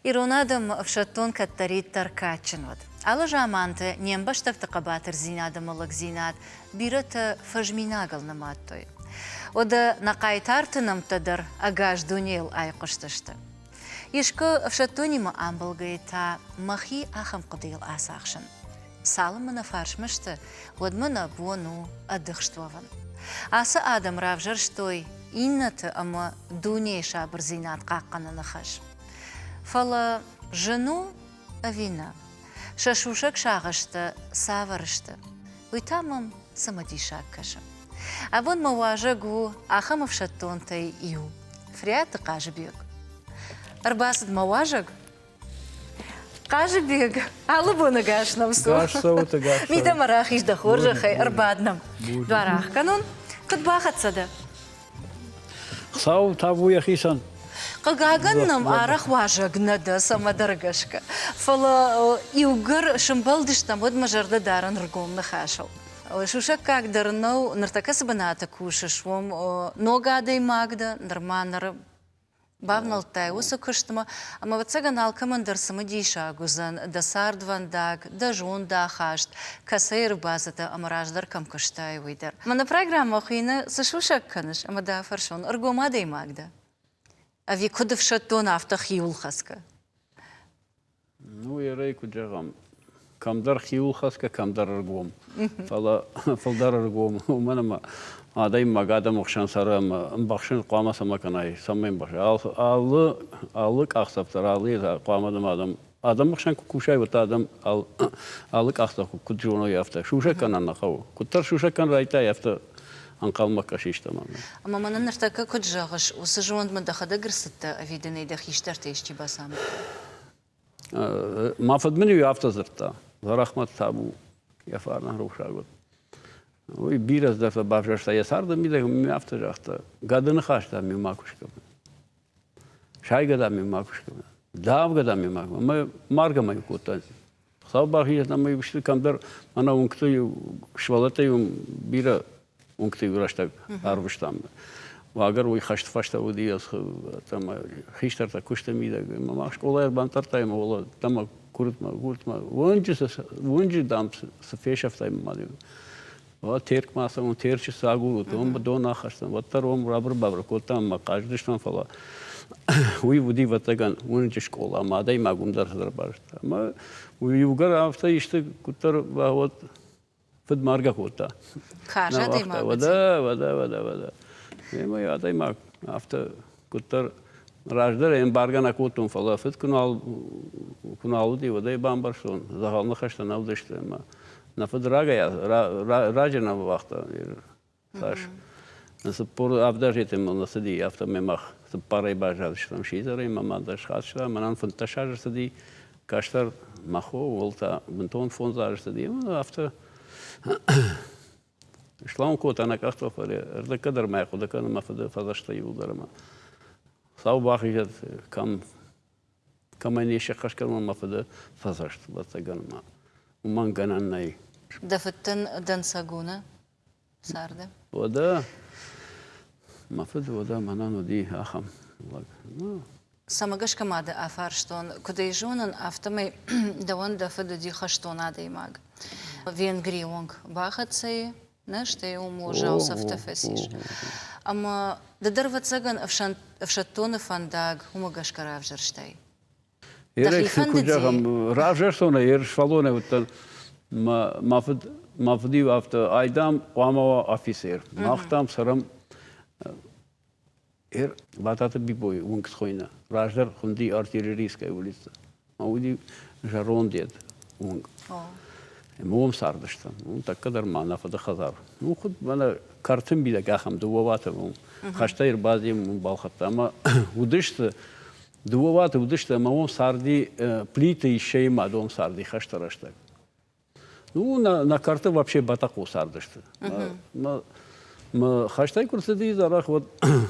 Иронадам в шатон каттарит таркачинод. Ала жаманты нембаштак тақабатыр зинадам алак зинад, бирата фажминагал наматтой. Ода нақайтартынам тадар агаш дунел айқыштышты. Ишкі в шатонима амбалгайта махи ахам қыдыл асақшын. Салымына фаршмышты, одмына бону адықштуаван. Асы адам равжарштой, иннаты ама дуней шабыр зинад қаққаны нахаш. Фала жену авина. Шашушак шағышты, саварышты. Уйтамам самадишак кашым. А вон маважа гу ахамов шаттонтай ию. Фриаты кажбег. Арбасыд маважаг? Кажбег. Алы буны гашнам су. Гашсауты гашсауты. Мида марах ишда хоржахай арбаднам. Дварах канон. Кыт бахатсады. Сау табу яхисан. Қағағанным арақ важагнады самадаргашка. Фала иугар шымбалдыштам од мажарда дарын ргомны хашал. Шушак как дарнау нартакасы баната кушашвом ногадай магда норманар бавналтай усы кыштыма, ама ватсаган алкаман дарсымы дейшагузан, да сардвандаг, да жонда хашт, касайр базата амараждар кам кыштай уйдар. Мана программа хуйна сашушак каныш, ама да фаршон ргомадай магда. А ви кудов шатон автах юлхаска? Ну, я рейку джагам. Камдар хиулхаска, камдар аргом. Фалдар аргом. У мене адай магада мохшан сарам бахшин қамаса маканай саммен баш. Аллык ақсаптар алы қамадам адам мохшан кушай вот адам аллык ақсап куджоно яфта. Шушакан нахау. Куттар шушакан райта яфта. Анқалма кашиштаман. Ама мана нартака куджагаш усы жонд мадахада гырсытта авиденей дахиштар тейшти басам. Мафадмени яфта зырта. Зарахмат табу яфарна рушагот. Ой бираз дафта бавжашта ясарда мида яфта жахта. Гадыны хашта ми макушка. Шайгада ми макушка. Давгада ми макушка. Мы марга май кута. Сабахи на май вишли камдар ана ункты швалатай бира ункты враштаг арвштам. Вагар ой хашт фашта удиас там хиштарта кушта мида. Мама школа бантартай мола там куртма. Вонжи дам сфешафтай мали. Вот терк маса он терчи сагу том дона хашта. Вот таром рабр бабр котам макаждыштан фала. Уй уди ватаган вонжи школа мадай магумдар садарбашта. Ма уй угар авта иште кутар вот под марга кота. Кажа дай маг. Вода. Ема я дай маг. Авто кутар раждар эмбарга на котун фала фит кунал ди вода бамбаршон. Загалны хаштан алдышты. Ема на федрага я ражена вахта. Саш. Насыпор авдажетем насади авто мемах. Парай бажадыштам шизары мамадаш хатшта. Манан фанташар сади каштар махо волта бентон фонзар сади. Авто Шлам кот она как-то это кадр май куда кана мафада фазашта юлдарма. Сау бахижат камани шахашкан мафада фазашт батаганма. Уман гананай. Дафтан дансагуна сарда. Вода мафада вода манану ди ахам. Самагаш камада афарштон куда ижонан автомай даван дафада ди хаштона даймаг. Венгрионг бахатсай, наште умужал сафтафасиш. Ама дадар цаган в шаттоны фандаг умагаш каравжерштай. Ерек куджагам равжерштона ершвалоне вот мафди авто айдам қамава офицер. Махтам сарам батата бибой унгсхойна. Раждар хунди артиллерийская улица. Ауди жарон дед унг. Мом сардыштан. Так кадар мана фада хазар. Ну худ бана картын бида гахам дуwawata мом. Хаштайр бази мом балхатта. Ама удышты дуwawata удышты мом сарди плиты еще и мадом сарди хаштараштак. Ну на карты вообще батаку сардышты. Ма хаштай курсиди зарах вот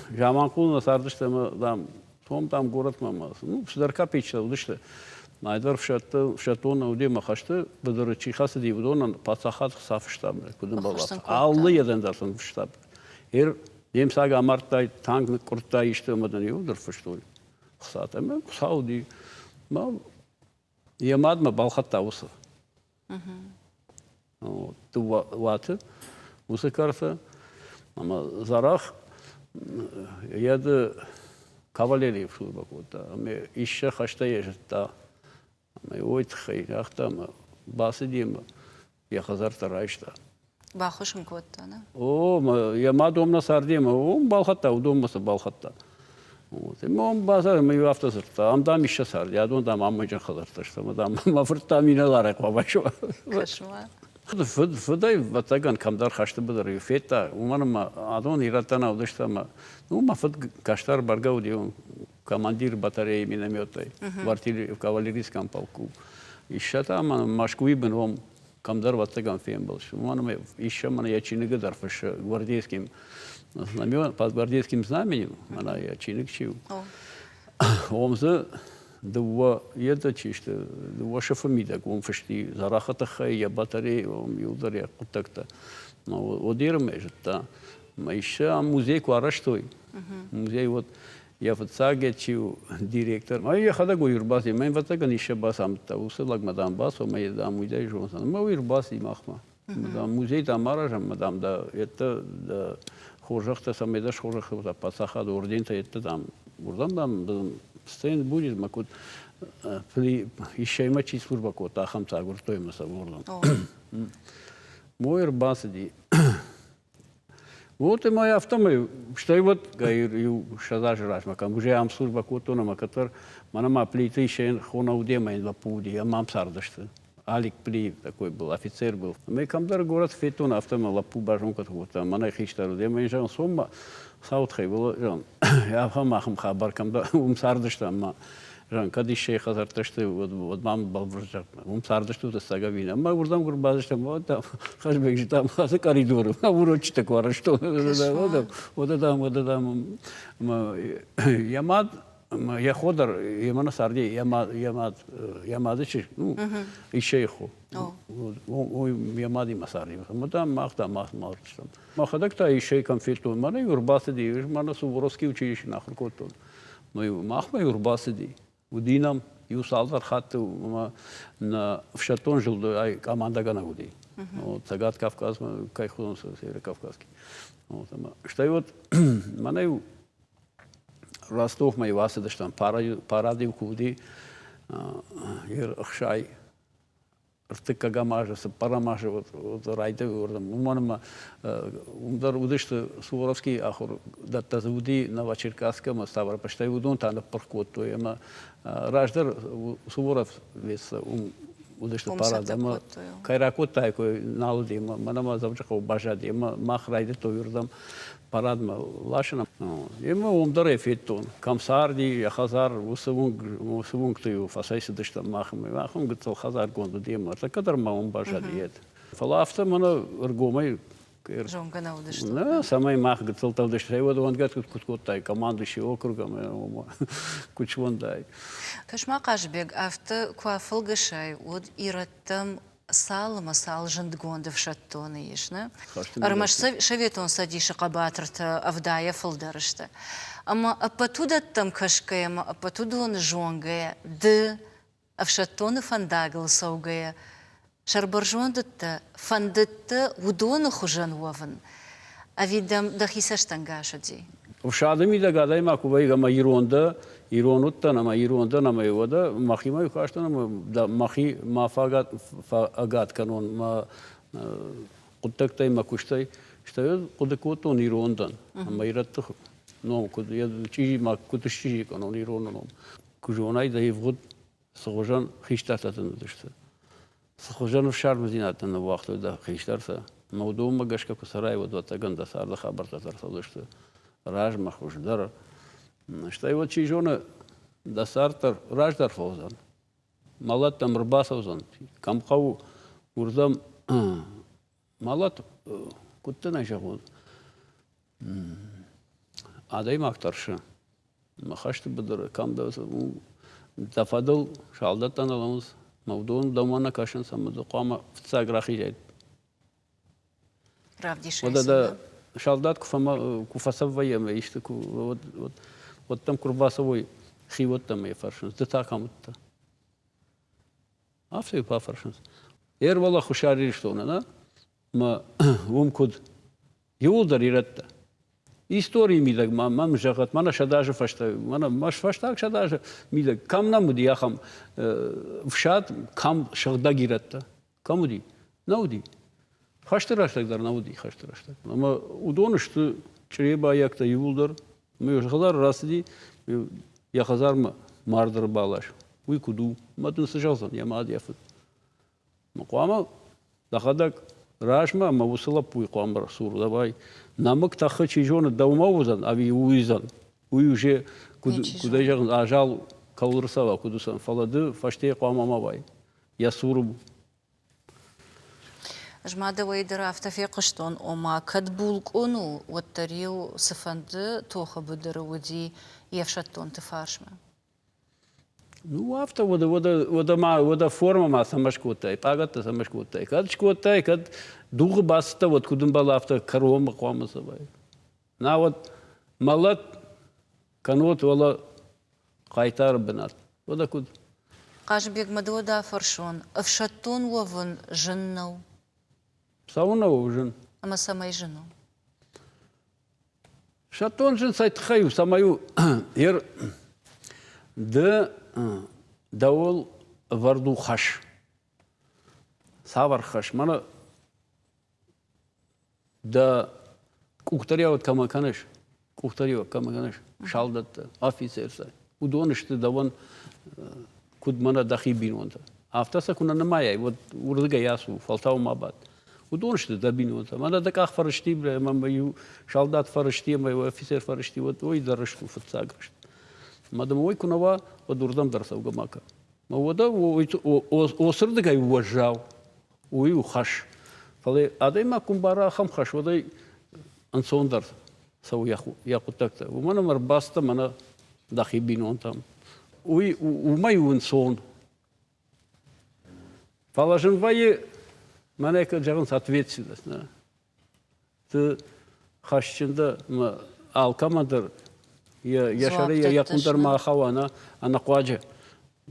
жаманку на сардышты там там город мама. Ну сдарка печта удышты. Найдар в шатона удема хашты, бедорчи хасы дивдона пацахат сафштаб, кудым балат. Аллы еден дарсан в штаб. Dem sage Marta Tank mit Kurta ist immer dann Juder verstehen. Gesagt, Saudi ما يماد ما بالخط تاوسه تو واتر وسكرته أما زراخ يد كافاليري شو بقولتا أما إيش خشتا يجتا أما يويت خي أختا ما باسديم يا خزر ترايشتا باخوش مكوتا أنا أو ما يماد دومنا سارديم أو بالخطة ودوم بس بالخطة تمام بازار ما يوافق زرتا أم دام إيش سارد يا دون دام أم مجن خزر تشتا ما دام ما فرتا مينا لارك وابشوا كشمار فدای واتگان کمدار خشته بداری فیتا اومانم آدون ایراتنا ودشتم ما فد کاشتار برگاودی командир батареи минометой в кавалерийском полку. Еще там Москвы был комдар ватаган фем был. Он еще меня я чиник дарфаш гвардейским знамен под гвардейским знаменем, она я чиник чил. Он за два это чисто два шефамида, он фашти зарахатаха я батареи, он юдаря кутакта. Но одирм это. Мы еще музей квараштой. Музей вот я в цаге чил директор. А я хада го юрбаси, мен ватаган еще басам та уселак мадам басо, мы да музей жонсан. Мы юрбаси махма. Мадам музей там маражам, мадам да это да хожахта самеда хожахта пасаха до ордента это там. Урдам сцен будет макут при еще има чи служба кота хам цагур той маса урдам. Мой юрбаси вот и моя автомобиль, что и вот говорю, шазаж рашмакам, уже ам служба котона, который манама плиты еще хона удема in лапуди, я мам сардашты. Алик пли такой был, офицер был. Мы камдар город Фетон автомобиль лапу бажон вот там, мана хиштар удема, и жан сумма саутхай было, жан. Я хамахам хабар камдар сардашты, ама жан кадиш шейх хазарташты, вот мам балвржак, сардашты это сагавина. Мы урдам гурбазашты, вот там хашбек же там хазы коридоры, а урочи такое, что вот это ямад я ходор ямана сарди ямадычи ну и шейху ой ямади масарди мы там махта махмарчтам махадакта и шейхам фитон мана юрбасы ди мана суворовский училище нахуй котон ну махма юрбасы ди удинам юсалдар хату на в шатон жил ай команда ганагуди вот Сагат Кавказ кайхон северокавказский вот что и вот мана Ростов мои васы да там парады куди ер ахшай ртыка гамажа парамажа вот райда урдам уманма умдар удышты суворовский ахур датта зуди новочеркасском ставр почтай удон тана паркотто ема раждар суворов вес удышты парада кайракот такой налди манама завжаков бажади мах райда то урдам парадма лашина ема умдар эфеттон камсарди я хазар усувунг ту фасайсы дышта махм гыцал хазар гонду дема такадар маум бажадиет фалафта мана эргомай Жонга удышты. Да, самый мах гыцал талдышта вот он гат куткоттай командующий округом кучвондай Кашма Кажбек авто квафылгышай вот ираттам салма сал жындгонды в шаттоны ешна. Армаш шаветон садиши кабатрта авдая фылдарышты. Ама апатудаттам кашкаема, апатудон жонгая, ды авшаттоны фандагыл саугая. Шарбаржондытта фандытта удоны хужан уавын. Авидам дахисаштангашади. В шадами догадай макувай гама иронутта нама его махимай хашта нама да махи мафагат агат канон ма куттактай макуштай что кудекотон ирондан ама иратты но куд я чижи мак кутышчи канон иронон кужонай да евгод сохожан хиштататын дышты сохожан в шармазинатан на вахту да хиштарса мавдум магашка кусарай вот ватаган да сарда хабарта тарсадышты Ражмах уж дар, что его чижона дасартар раждар фозан, малат там рбасовзан, камхау урдам малат кутта найшахуд, адай мактарша, махашты бадар камдавс, дафадал шалдатан аламыз, мавдун дамана кашан самаду қама фцаграхи жайд. Правди шайсана. Шалдат куфасаввая, вот там курбасовой хивот там и фаршин, это так амутта. After Puffershans. Вала хушари что на ма куд юлдар иратта. Истории мидаг мам жахат мана шадажа фашта мана маш фаштак шадажа мидаг кам намуди яхам вшат кам шагдаг иратта. Камуди? Науди. Хаштырашдаг науди хаштырашдаг. Ама удонышты чреба якта юлдар мы жахалар расди я хазарма мардер балаш. Уй куду матун сажалсан я мадяфут. Мақама дахадак рашма мавусала пуй қамбар сур давай намык тахы чижоны даумаузан ави уизан уй уже куда жагын ажал калырсава кудусан фалады фаште қамама бай я суру жмада вайдер автофе қыштон ома кадбулк ону оттариу сыфанды тоха будыры уди евшаттон тыфаршма. Ну, авто вода форма ма самашкотай, пагата самашкотай. Кад шкотай, кад дух баста вот кудым бала авто корома қома сабай. На вот малат канот вала қайтар бинат. Вода куд. Қажбек мадода фаршон, авшаттон ловын жыннау. Сауна жын. Ама самай жыну. Шаттон жын сайтхаю самаю ер Даул варду хаш. Савар хаш. Мана да кухтаряот камаканеш. Кухтаряот камаканеш. Шалдат офицерса. Удонышты даван куд мана дахи бинонта. Автаса куна намая. Вот урдыга ясу. Фалтау мабат. Удонышты да бинонта. Мана да ках фарышти бля. Мамаю шалдат фарышти. Маю офицер фарышти. Вот ой дарышку фатсагрышт. Мадам ой кунава одурдам дарсав гамака. Мавода осырды гай уважал. Ой ухаш. Фале адайма кумбара хам хаш водай ансондар сау яху такта. Умана марбаста мана дахи бинон там. Ой умай унсон. Фалажен вае манека жаган ответственность. Ты хашчында алкамадар я шаре я кундар ма хавана ана қуаджа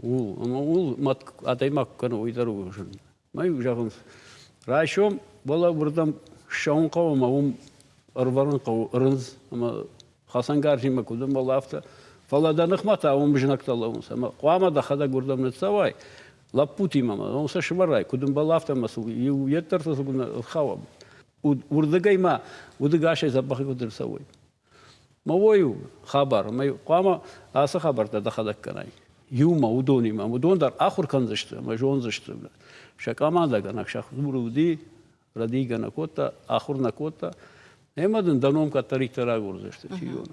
ул мат атаймак кана уйдару жын май жагын райшом бала бурдам шаун қавма арваран қау рынз ама хасан гаржима кудам бала авта фаладаных мата жинактала ама қуама да хада гурдам нацавай лапути мама он са шварай кудам бала авта масу еттарта сугна хава урдагайма удагашай запахи кудыр савой Мавою хабар, маю қама аса хабарда дахадак канай. Юма удони ма удондар ахур канзышты, ма жон зышты. Шакаманда ганак шахуруди, радига на кота, ахур на кота. Эмадын даном катариктара гурзышты чион.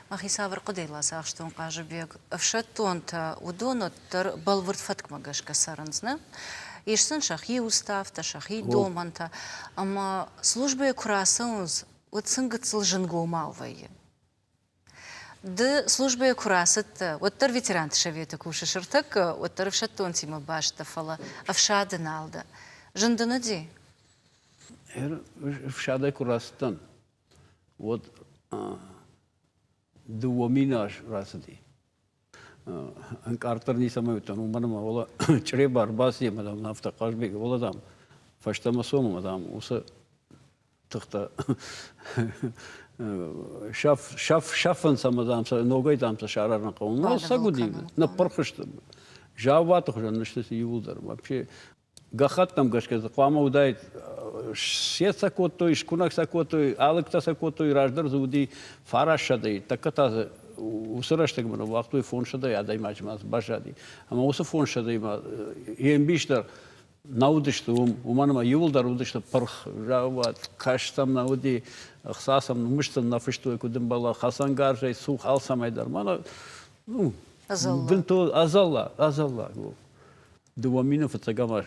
Махисавр қыдайла сақштон қажыбек. Авшаттонта удоноттар балвырт фаткмагашка сарынзна. Ешсын шахи уставта, шахи доманта. Ама службе курасыныз вот сынгыцыл жынгу малвайы. Ды службе курасыт, вот тар ветеран шаветы куши шыртак, вот тар авшаттон тима башта фала, авшадын алды. Жындыны ди? Авшадай курасытан. Вот дуоминаш расыди. Анкартар не самой там, уманама вола чреба арбаси, мадам нафта кажбек, вола там, фаштамасома, мадам, уса тахта шафан самадам са ногой там са шарарна қом. Ну сагуди на пархышты. Жават уже на что се юлдар. Вообще гахат там гашка қама удайт шет сакотой, шкунак сакотой, алыкта сакотой раждар зуди фарашадай. Таката усыраштык мына вақтой фоншадай адай мачмас башади. Ама осы фоншадай ма ембиштар наудышты уманыма юлдар удышты парх жават каштам науди хсасам мыштан нафыштой кудым бала хасан гаржай сух алсамайдар мана ну азалла дуамина фацагамаш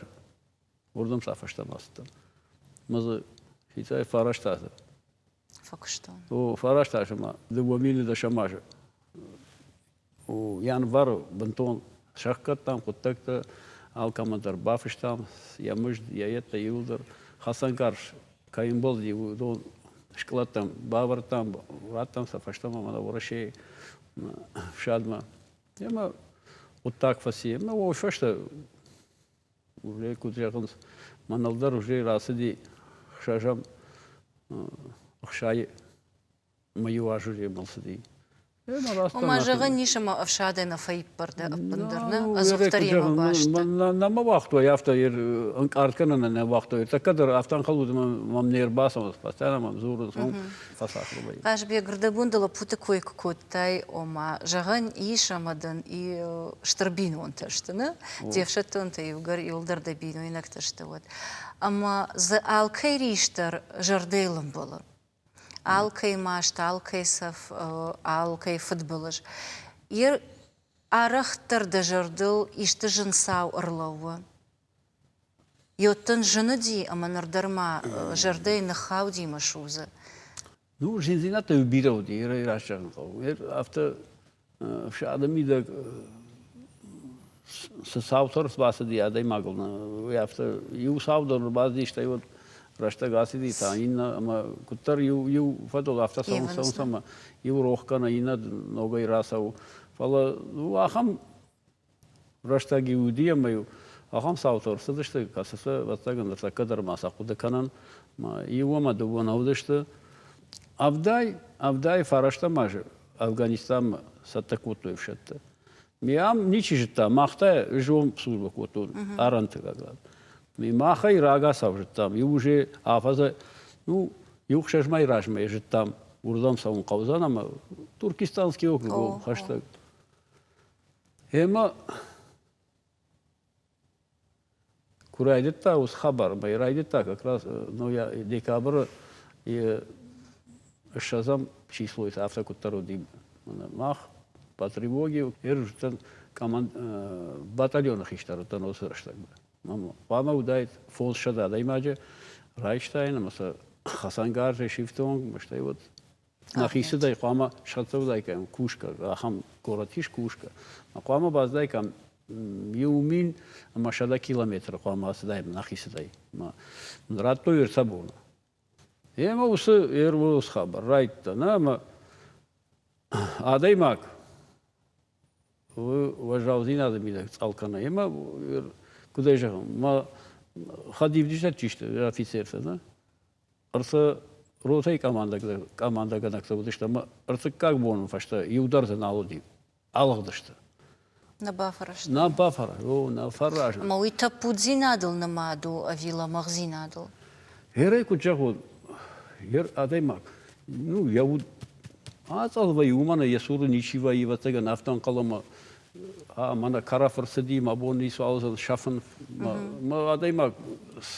урдам сафаштамастан мазы хитай фараштазы факштон о фараштажма дуамина да шамажа о январ бантон шахкат там коттакта Алкамадар бафыштам, я мыжд, я это юлдар, Хасан Гарш, Каимбол, его шклад там, бавар там, врат там, сафаштам, мада ворашей, шадма. Я вот так фаси, ну что уже кудрягынс маналдар уже расыди шажам хшай мою ажуре малсыди. Ома жаған нишама авшадайна файппарды аппындырны, азуқтарема башты. Нама вақту, яфта анкарткана на вақту. Такадыр автан қалуды мамнер басамыз, постоянно мам зурын сон фасахры бай. Кажбе гырдабундала путы койк коттай ома жаған ишамадан и штырбин он таштыны, девшаттын та югар юлдарда бину инак ташты вот. Ама за алкай риштар жардейлым было. Алкай машта, алкай саф, алкай футболыш. Ир арахтар да жардыл ишты жынсау ырлауы. Йоттын жыны ди, ама нардарма жардей нахау ди машузы. Ну, жинзината убирал ди, ирашаган қау. Афта шадами да саутор спаса ди адай маглна. Афта ю саудор базди штай вот Рашта гасиди та инна ама куттар ю фадол афта сама ю рохкана инна ногой расау фала ахам рашта гиудия маю ахам саутор садышты касаса ватаган да кадар маса кудаканан ма ивома дубона удышты авдай фарашта маже Афганистан саттакутуевшетта миам ничижта махта жом служба котун аранты гагад Маха и рага савжит там, и уже афаза, ну, юхшажмай ражмай жит там, урдам савун каузанама, туркестанский округ, хаштаг. Эма курайдетта ус хабар, байрайдетта как раз, ну я декабрь и шазам число это автокуттару дим, мах по тревоге, эржтан команд батальонах иштарутан осраштаг. Пама удает фолшада, да имаджа Райштайн, маса Хасан Гарже Шифтонг, мыштай вот нахисы дай пама шатсов дай кам кушка, ахам коратиш кушка, а пама баздай кам юмин машада километр пама сдай нахисы дай, ма ратто ирсабона. Ема усы эрвус хабар райтта, на ма адай мак, вы уважал надо мидак алкана, ема Куда же ма ходив дишат чисто офицерса, да? Арса ротай команда гадакса вот что ма арса как бы он фашта и удар за налоди, алгдашта. На бафараш. На бафара, на фараж. Ма уита пудзинадл на маду, а вила магзинадл. Эрай кучагу, адаймак. Ну я вот ацалвай умана ясуру ничего и вот тега нафтан калама. Мана карафар сади мабони суалзан шафан ма адайма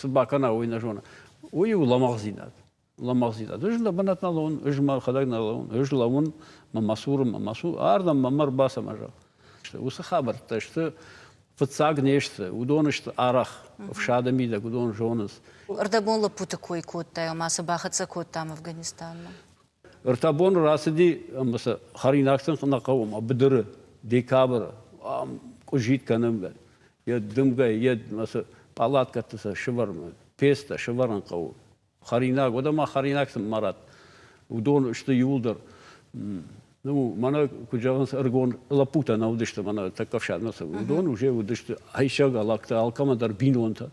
сбакана ойна жона ой ламагзинат жна банатналон жма хадагналон жлавон масур ардам мамар баса мажа что уса хабар то что фцагнешта удонышта арах в шадамида удон жонас Ардабон лапута кой котта маса бахатса коттам Афганистана Артабон расиди маса харинаксан нақавм абдыр декабрь кужит канам я дымга я маса палатка тса шварма песта шваран кау харинак одама харинак марат удон что юлдар ну мана кужаган аргон лапута наудышта мана таковша наса удон уже удышта айша галакта алкамадар бинонта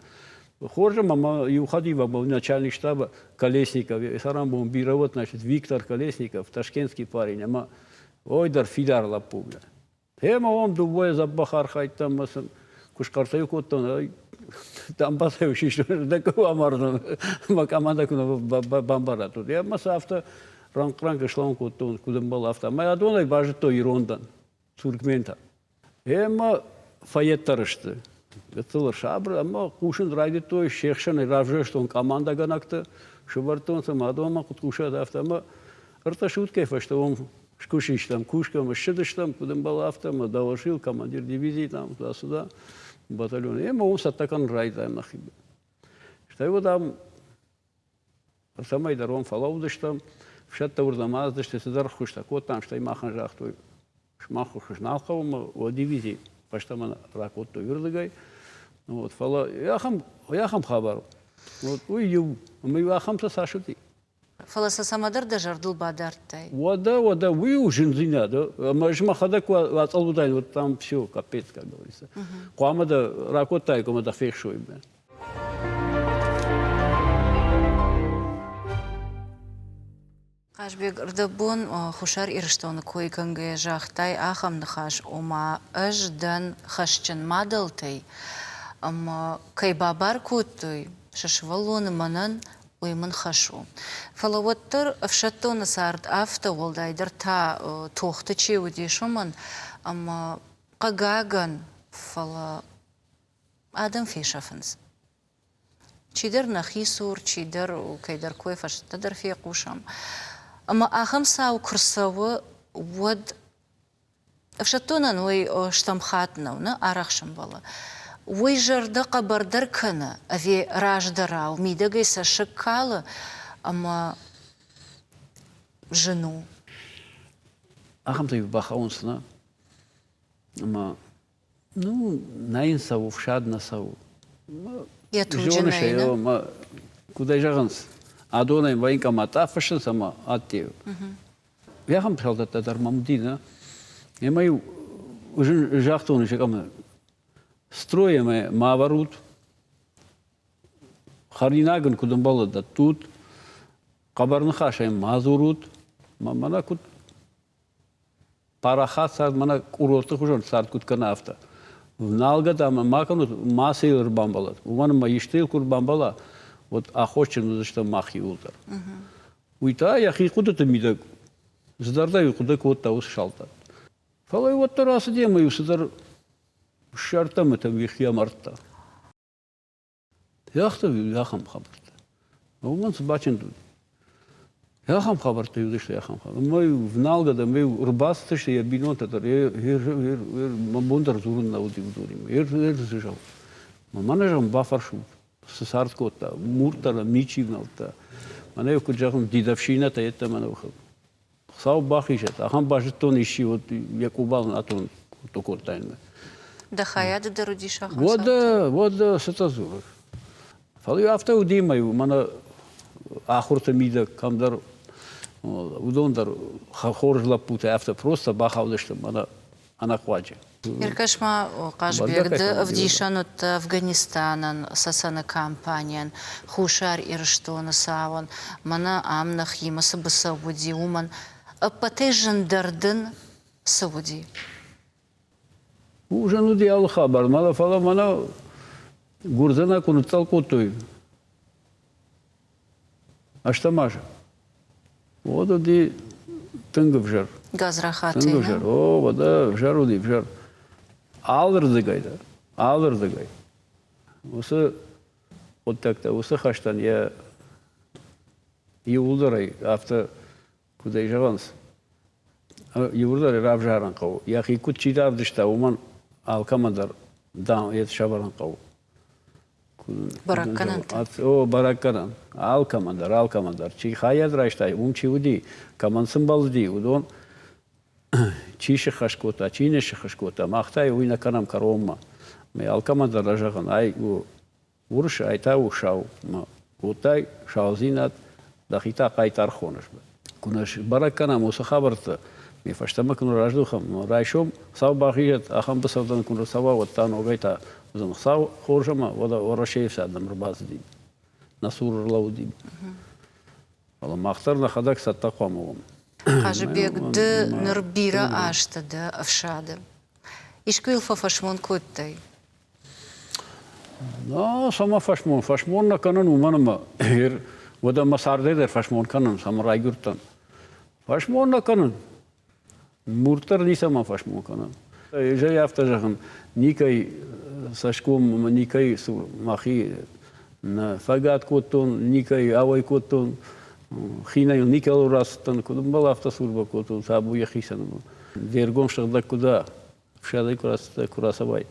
Хорже мама и уходила в начальник штаба Колесников, и сарам был бировод, значит, Виктор Колесников, ташкентский парень, ама ойдар фидар лапубля. Ема он дубой за бахар хайт там, кушкартаю коттон, там басающий, что такого амарно, команда куна бомбара тут. Я маса авто ранг шлам коттон, куда был авто. Моя адонай бажит то ирондан, туркмента. Ема фаеттарышты. Гыцылыр шабры, ама кушын райды той, шекшын равжы, что он команда ганакты, шубартонса, мадома куткуша дафта, ама рта шуткайфа, что он шкушиш там, кушкам, шидыш там, кудым был авто, доложил, командир дивизии там, туда-сюда, батальон. Ема он саттакан райды, нахибы. Что его там, самай даром фалаудыш там, вшатта урдамаздыш, ты сидар хуштак, вот там, что и махан жахтой, шмаху шишналхавым, о дивизии. Паштамана ракотто юрлыгай, вот фала яхам хабар, вот ой ю, мы яхам то сашути, Фаласа самадар да жардыл бадартай. Вода, вы уже зина, да? Мажма хадак вацалудай, вот там все, капец, как говорится. Куамада ракотай, куамада фехшой, бля. Қашбек ұрдабон хушар ирштоны койканге жахтай ахам нахаш ома аждан хашчан мадалтай. Ама кайбабар куттой шашвалоны манан уймын хашу. Фалаваттыр афшаттоны сард афта волдайдыр та тоқты чеуди шуман, ама қагаган фала адам фешафынс. Чидер нахисур, чидер кайдар кой фаштадар феқушам. Ама ахам сау курсавы вод афшаттонан ой штамхатнауна арахшам бала. Ой жарды қабардар кіні, аве раждарау, мидагайса шыққалы, ама жену. Ахам-то и бахаунсна. Ама, ну, наин сау, вшадна сау. Я туджинайна. Ма, куда жағанс? Адонай вайнка мата фашын сама аттеу. Яхам пшалда тадар мамдина. Емаю, уже жақтоны жекамы. Строим маворут, харинаган кудамбала да тут, кабарнахашаем мазурут, мана кут парахат сад мана курортых уже сад кут канафта. В налга там маканут масейлер бамбалат. У мана маиштел кур бамбала, вот охочен за что махи ултар. Уйта я хикуда-то мида, задардаю куда кот-то усшалта. Фалай вот раз демаю садар. Шартам это вихья марта. Яхта яхам хабарта. Уман собачен тут. Яхам хабарта юдыш яхам хабарта. Мой в налгада мой рубасты что я бинота тар мабундар зурун на уди удурим. Зажал. Манажам бафаршу сарскота муртара мичивналта. Мане куджахам дидавшина та это манавха. Сау бахишат. Ахам бажтон ищи вот якубал на тон токортайна. Да хаяды да рудиша хасалта. Вот сатазур. Фалю авто удимаю, мана ахурта мида камдар удондар хахоржла пута авто просто бахавлышты мана анакваджи. Иркашма Қашбекді авдишанут Афганистанан сасана кампаниян хушар ирштоны саван мана амнах емасы бысавуди уман аппатай жандардын савуди. Уже ну диал хабар, мала фала мана гурзана кунуттал котой. А что мажа? Вот ди тынгы в жар. Газрахаты. Тынгы в жар. О, вода в жару ди в жар. Алырдыгай да. Алырдыгай. Осы вот так-то, осы хаштан я юлдарай авто куда и жаванс. Юлдарай рав жаран кау. Я хикут читав дышта уман алкамадар дам ет шабаран кау. Баракканан. О, баракканан. Алкамадар. Чи хаят раштай, чи уди. Камансын балди. Удон чише хашкота, чинеше хашкота. Махтай уйна канам каромма. Ме алкамадар ражаган. Ай урш айта ушау. Утай шаузинат дахита кайтар хонаш. Кунаш баракканам уса хабарта. Ми фаштама куну раждухам. Райшом сау бахият ахам басавдан куну сава вот тан огайта. Сау хоржама вода орашеев садам рбазди. Насур лауди. Ала махтар на хадак саттақамовым. Қажыбекді нұрбира аштады афшады. Ишквил фашмон көттай. Да, сама фашмон. Фашмон на канан уманама. Вода масардедер фашмон канан, сама райгуртан. Фашмон на канан. Муртар не сама фашмон канан. Же я автожаган. Никай сашком, никай махи на фагат котон, никай авай котон. Хинай никал растан, куда была автосурба котон, сабу яхисан. Вергом шагда куда, шадай курасавай.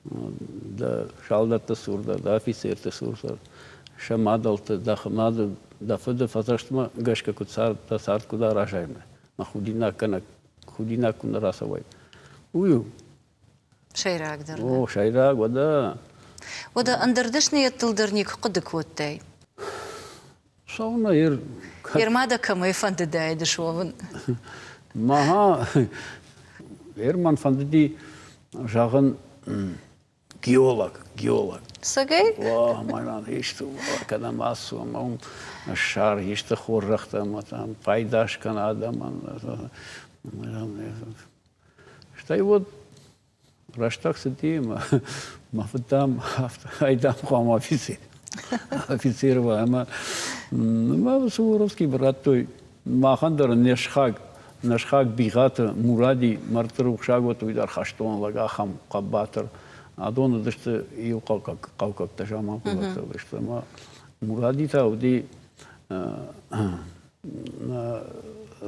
Да шалдата сурда, да офицер-то сурда. Шамадал-то, да хамадал, да фада фазаштма гашка куцар, да сарт куда рожаем. Махудина куна расавай. Ую. Шайрак дырды. О, шайрак, вода. Вода андардышны еттілдірнек құды көттай. Сауна Ирмада камы фанды дайды шовын. Маға, Ерман фандыди жағын геолог. Сагай? Майнан, ешті кадам асу, шар, ешті хоррақтам, пайдашкан адаман. Штай вот, раштак сидим, мафтам, айдам хам офицер. Офицерова, ама Суворовский брат той, махандар нешхаг бигата муради мартрух шагот уйдар хаштон лагахам кабатар. Адон дышты ил калкак тажаман кулата дышты. Ама муради тауди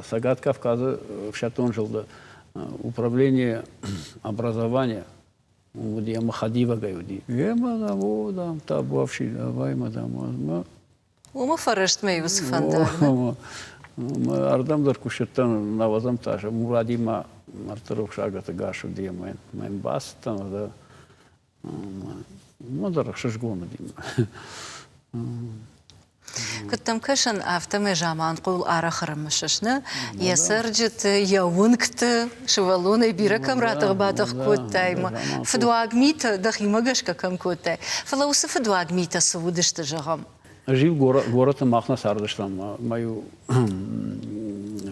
Сагат Кавказа в Шатон жилда управление образования. Я махадива гаюди. Я мадам, о, дам, та бывший, давай, мадам. Ума фарашт мэй Юсуф андар. Ардамдар кушеттан навазам таша. Мурадима мартарух шагата гашу дия мен бастан, да. Мадар шашгона дима. Кыттам кашан автомэ жаман кул арахарым шашны. Ясарджит яункты шевалоны бира камратах батах коттайма. Фдуагмита дахимагашка кам коттай. Фалаусы фдуагмита сувудышты жагам. Жил город махна сардыштам. Мою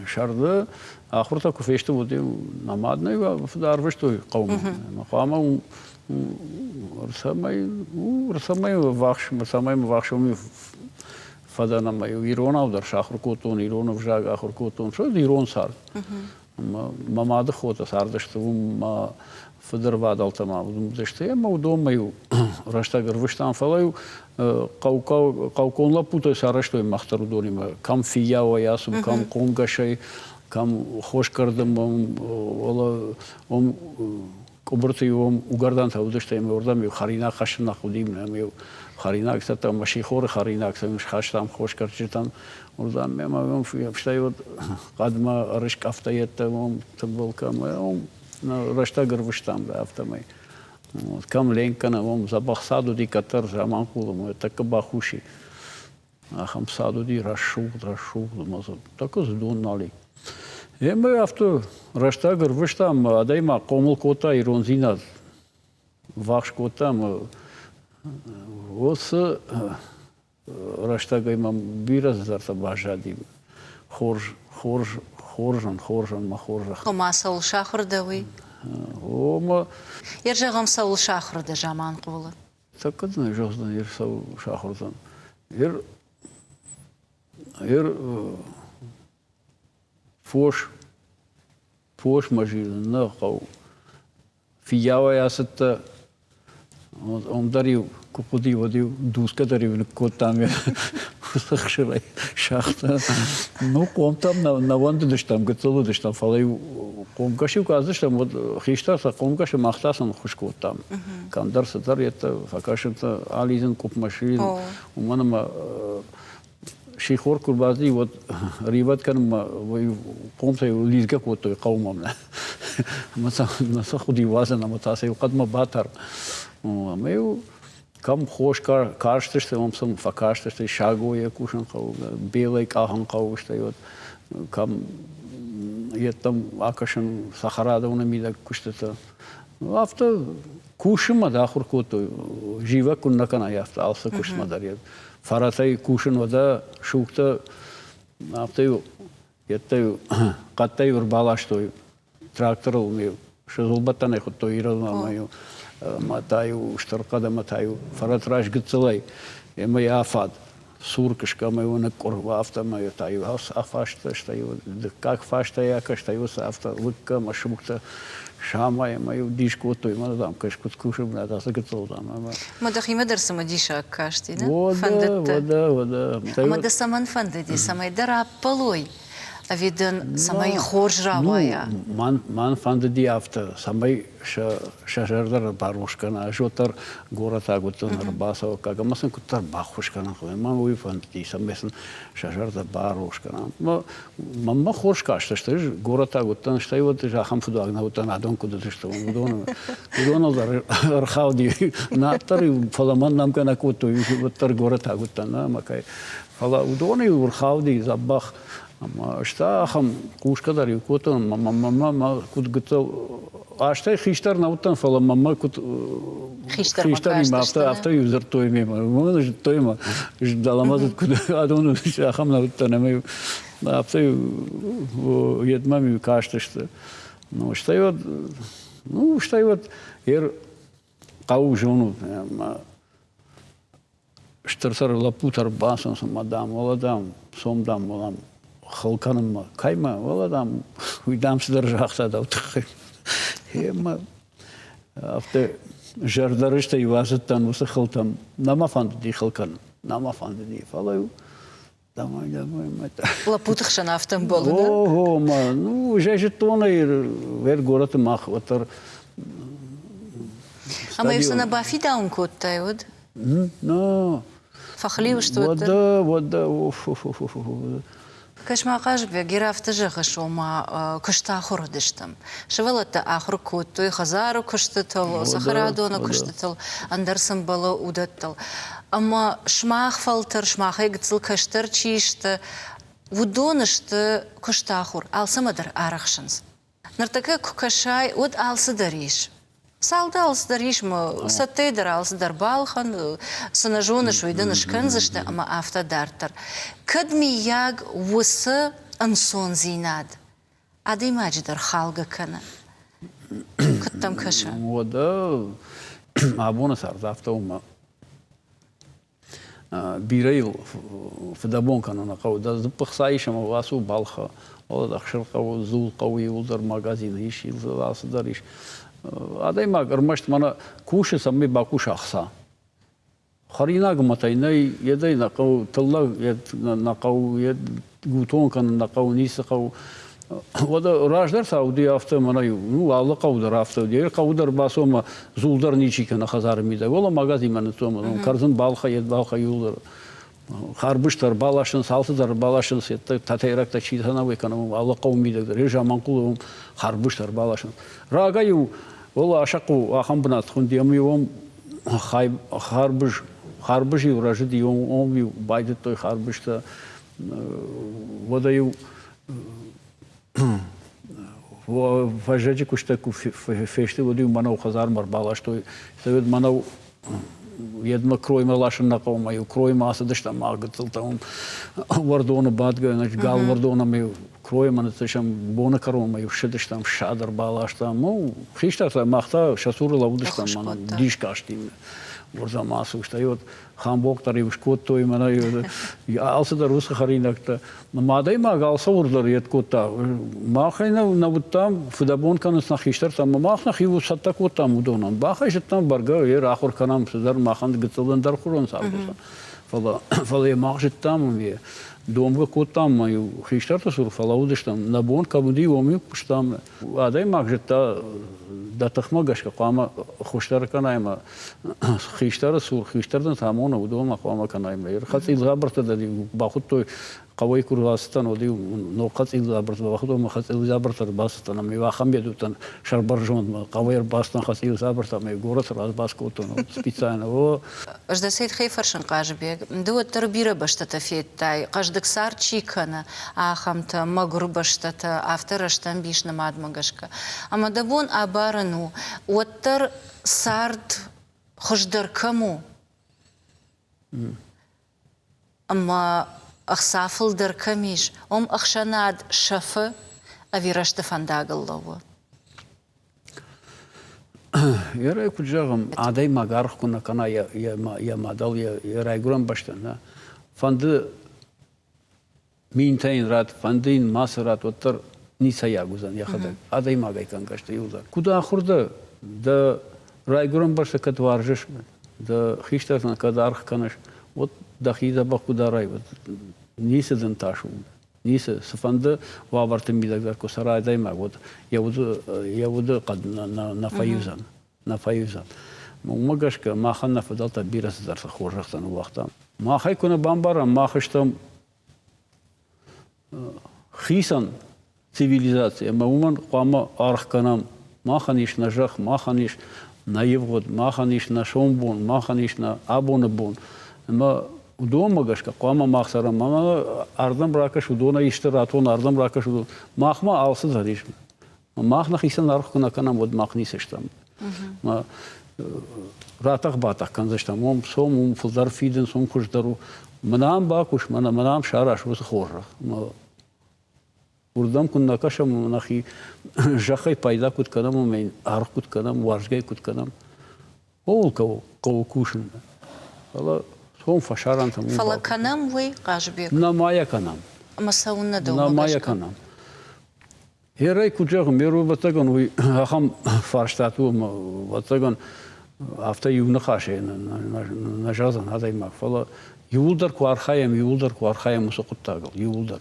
шарды ахурта куфешты води намадный фдарвыштой каум. Махама рсамай вахшами фадана маю Ирона удар шахрукотон, Иронов жаг ахрукотон, что Ирон сар. Мамады хота сардышты, фадервадал тама. Дышты, я мау маю раштагар выштан фалаю, кауконла путай сараштой махтару донима. Кам фиява ясум, кам конгашай, кам хошкардам, обрати угардан таудышты, я ордам харина хашина худим, я харинак сатам машихор харинак сам хаштам хошкарчитан урдам мемам фштай вот кадма рышк автоеттам таболкам раштагар выштам да автомай кам ленкана забахсаду ди катар заман кулам так бахуши ахам саду ди рашу маза так здонали мы авто раштагар выштам адайма комул кота иронзина вахш котам осы раштагаймам бираз зарта бажадим хоржан махоржах. Хома саул шахр давы. Ома. Ер жагам саул шахр да жаман кулы. Так кадна жоздан ер саул шахрдан. Ер фош мажил на кау. Фиява ясата он дарил купуди водил дуска дарил котами сахширай шахта ну ком там на ванды дыштам готовы дыштам фалаю ком кашив каздыш там вот хиштаса ком каши махтасан хушкот там кандар сатар это факашта ализен куп машин у меня шихор курбази вот риват кан комсай лизга котой каумамна маса худи вазана матасай кадма батар Meu kam hoş karşıtıştı, omsam fakarştıştı, şagoya kuşan kavu, belay kahan kavu işte yot, kam yettam akışın Saharada ona mida kuştata. Hafta kuşma da ahur koto, jiva kunna kana yafta alsa kuşma dar yet. Faratay kuşun vada şukta hafta yettayu kattayu balaştoy, traktör olmuyor. Şezulbattan ekutto irazmamayı. Матаю штаркада матаю фаратраш гцелай эмай афад суркашка маю на корва автомаю таю афашта штаю как фашта я каштаю авто лыкка машмукта шама маю дишку той мадам кашку скушим надо сагцел там мадахима дерсама диша кашти да вода мада саман фандеди самай дара полой Авиден самай хорж равая. Ман фанды диафта, самай шажардар барушкана, жотар гората гутан басо, кагамасан кутар бахушкана, ман уй фанды самесан шажардар барушкана. Мама хоршкашта, что ж гората гутан, что вот жахам фудагна гутан адон куда что удон архауди натари фаламан нам kana куту вот тар гората гутан, макай фала удони архауди забах. Что хам кушка дарю котон мама кут готов а что хиштар наутан фала мама кут Хиштар им авто юзер той мимо мы же той ма ждала мазут куда адон хам наутан мы авто едмами кажется что ну что вот кау жону штарсар лапутар басон мадам воладам сомдам волам халканым кайма воладам уйдам сдержахса да хема авто жардарышта ивазаттан усы халтам намафанды ди халкан намафанды ди фалаю дамай мата Лапутахшан автом был, да? Ого, ну же тона вер город мах отар А мы все на бафи даун кот тайод. Ну Фахлив что это? Вот да, Кашма кажбе герафта жаха шома кышта хордыштам. Шевалата ахру куттой хазару кыштытыл, сахарадона кыштытыл, андарсын бала удаттыл. Ама шмах фалтыр, шмах эгцыл кыштыр чишты, вудонышты кышта хор, алсамадар арахшынс. Нартака кукашай от алсыдариш. Салда алсыдаришма, саттейдар алсыдар балхан, санажоны шуйдыныш кынзышты, ама автодартар. Кадми яг высы ансон зинад. Ады маджидар халга кана. Кыттам каша. Вот да, абона сарда автома. Бирил фдабон кана на кауда, запахсаишама васу балха. Ола дахшыр кау зул кауи улдар магазин иш алсыдариш. Адай маг армашт мана куши самми бакуш ахса. Харина гматайнай едай накау тылла накау ед гутон кан накау нисакау. Вода раждар сауди авто манаю. Ну алла каудар авто дер каудар басома зулдар ничика на хазармида. Вола магазин мана тома. Карзын балха ед балха юлдар. Харбыштар балашын салтыдар балашын сетті татайракта читанавы канам алла каумидер режаман кулум харбыштар балашын рагаю ола ашаку ахамбнат хундиямиом харбыш юражы диом он байдет той харбышта водаю важаджи куштаку феште водаю манау хазар мар балаш той совет манау едма кройма лашын накаумаю, кройма асадыштам агытыл там вардона бадга, значит гал вардона маю кройма натышам бона каромаю шедыштам шадар балаштам, ну хиштата махта шасуры лавдыштам мана дишкаштим. Варда масу встает хамбоктар и шкот той мана алсыдар усы харинакта. Мадай магал саурдар еткота. Махайна на вот там фудабон канас на хиштар там махнах его саттако там удонан. Бахай же там барга ер ахор канам садар махан гыцылдан дар хурон сабыса. Фала махжи там ве домга котам маю хиштар то сур фала удыштам на бон кабуди омю пуштам. Адай махжи та да тахмагашка қама хуштар канайма хиштар сур хиштардан тамона удома қама канайма ер хати забарта да бахут той қавай курвастан оди но хати забарта бахут ма хати забарта бастан ами вахам бедутан шарбаржон қавай бастан хати забарта ме город разбас котон специально о Жда сейт хейфаршын кажбек дуат тарбира баштата феттай каждык сар чикана ахамта магур баштата автораштан бишна мадмагашка амадабон абарану оттар сард хождар кому ама ахсафл дар камиш ом ахшанад шафы авирашта фандагаллова Ярай куджагам адай магарх куна кана я мадал я райгурам баштан фанды минтайн рат фандин масрат оттар ниса ягузан яхада адай магай кангашта юзар куда ахурда да райгурам башта катваржиш да хиштарна кадарх канаш вот да хиза бакуда рай вот нисадан ташу نیست سفنده و آورده میدهد که سرای دایم بود یهود قد نفایزن مگش که ما خان نفدال تا بیرس در خور رختن وقتا ما خی کنه بامبارم ما خشتم خیسان цивилизация. Мауман қама архканам, маханиш на жах, маханиш на евгод, маханиш на шомбон, маханиш на абонабон. Ма удома гашка, қама махсарам, мама ардам ракаш удона иштиратон, ардам ракаш удона. Махма алсы задиш. Махна хисан архкана канам вот махнисештам. Ма ратах батах канзештам, ом сом фулдар фиден сом кушдару. Манам бакуш, манам шараш вос хорах. Урдам кунна кашам нахи жахай пайда кут канам мен арх кут канам варжгай кут канам ол кого кушин ала сон фашаран там фала канам вы кажбек на мая канам масаунна до на мая канам Herey kucak meru batagan we aham farstatu batagan hafta yuvna khaşe na jazan hadaymak fala yuldar kuarxayam musuqtagal yuldar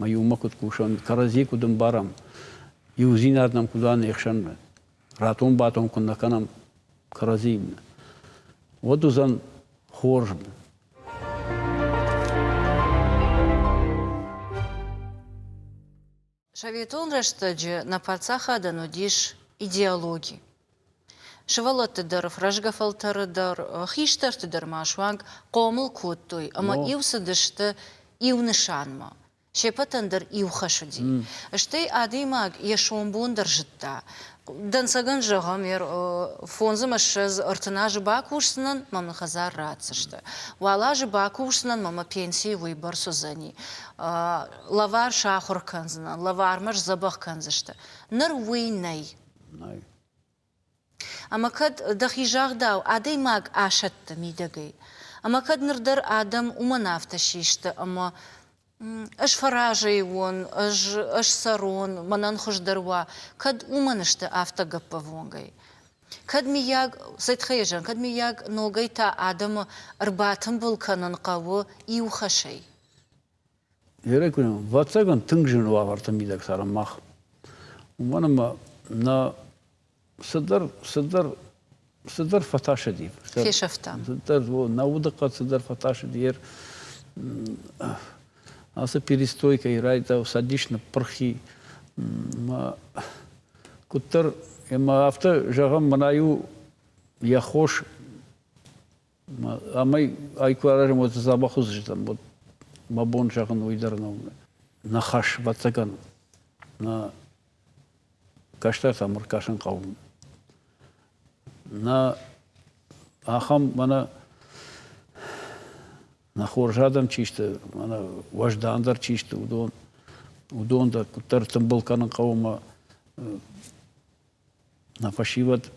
ما يوم كنت كوشان كرازي كودم بارم يوزين أردم كودان يخشن راتون باتون كنا كنام كرازي ودوزان خورج شویتون رشته на пацаха да нудиш идеологии. Шевалот дар фражга фалтар дар хиштар дар машванг قومل كوتوي أما يوسدشت يونشانما شپتندر یوخشودی. اشتی آدیماگ یشونبون در جدا. دنسگان جهامیر فونزمش از ارتناج باکوشنن مام خزار راتشته. والاج باکوشنن مام پنسی وی برسوزنی. لوار شاخور کنزنن. لوار مش زباخ کنزشته. نر وی نی. اما کد دخیجاغ داو آدیماگ آشت میدگی. اما کد نردر آدم اومنافتشیشته اما اش فراجي ون اش سارون منان خوش دروا كد اومنشت افتا گپوونگي كد مياگ سيد خيجان كد مياگ نوغي تا آدم ارباتن بلكنن قاو يو خشي يريكون واتساغن تنجن وارتا ميدك سارم مخ ومنما نا صدر فتاش دي في شفتا صدر نودقة صدر فتاش دير Аса перестройка и райта садишь на пархи. Кутер, ема авто жагам манаю я хош. Амай айкуаражем вот забахуз житам вот мабон жаган уйдарнау на хаш ватсаган на каштар тамыр кашын кавун. На ахам мана на хоржадам чисто, она важдандар чисто, удон да кутер тамбал канан каума на фашиват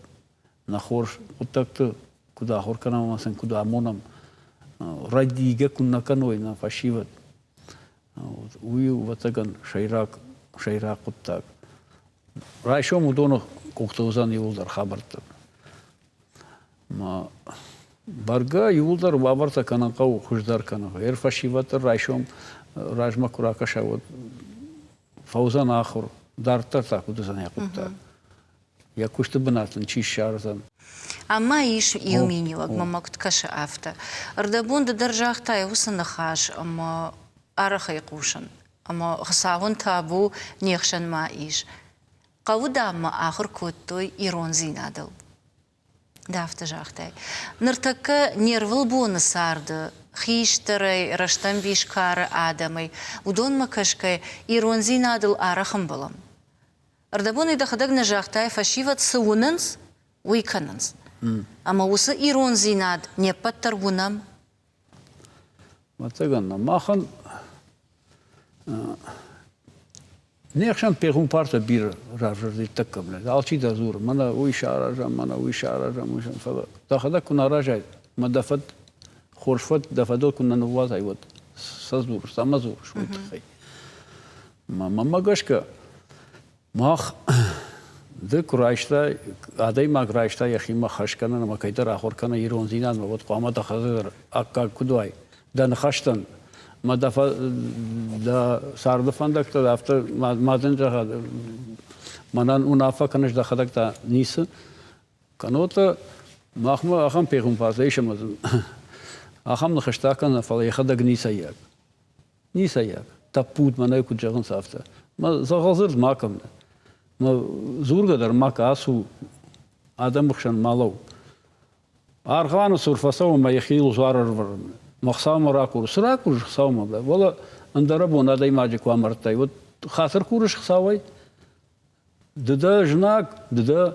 на хорж кутакты куда хор канам масан куда амонам радига кунна каной на фашиват ую ватаган шайрак кутак райшом удоно куктаузан юлдар хабарты ма Барга юлдар вабарта канакау хуждар канака. Фашиват райшом рajma куракаша вот фаузан ахур дарта так удазан якутта. Я кушты бынатын чишарзан. Ама иш иуминилаг мамакт каша афта. Ардабун да даржахта яусан хаш ама араха якушан. Ама хасавун табу нехшан ма иш. Кавуда ама ахур куттой иронзин адал. Дафта жахтай. Ныртака нервыл буны сарды. Хиштарай, раштан бишкары адамай. Удон макашкай иронзин адал арахым балам. Ардабуны дахадагна жахтай фашиват сыунынс, уйканынс. Ама усы иронзин ад не паттаргунам. Матаганна махан Нехшан пехун парта бир ражди таккамле. Алчи да зур. Мана уйшаражам, мушан фала. Дахада куна ражай. Мадафат хоршфат дафадо куна нувазай вот. Сазур, самазур швид хай. Мамагашка мах дек райшта адай маг райшта яхима хашкана намакайда рахоркана иронзинан вот қамата хазар акка кудуай. Дан хаштан ما دفع دا سارد فندق تا دفتر مازن جهاد منان اون افا کنش دخلك تا نیست کنوتا ماخم آخم پیغم پاسایش مزن آخم نخشتا کن فلا یخدق نیست یک تا پود منای کد جهان سافته ما زغازرد ماکم ما زور قدر ماک آسو آدم بخشن مالو آرخوان سرفاسو ما يخيل زوار مخصام راكور سراكور خصام ولا اندربون هذا يماجي كوامرتاي و خاطر كورش خصاوي ددا جناك ددا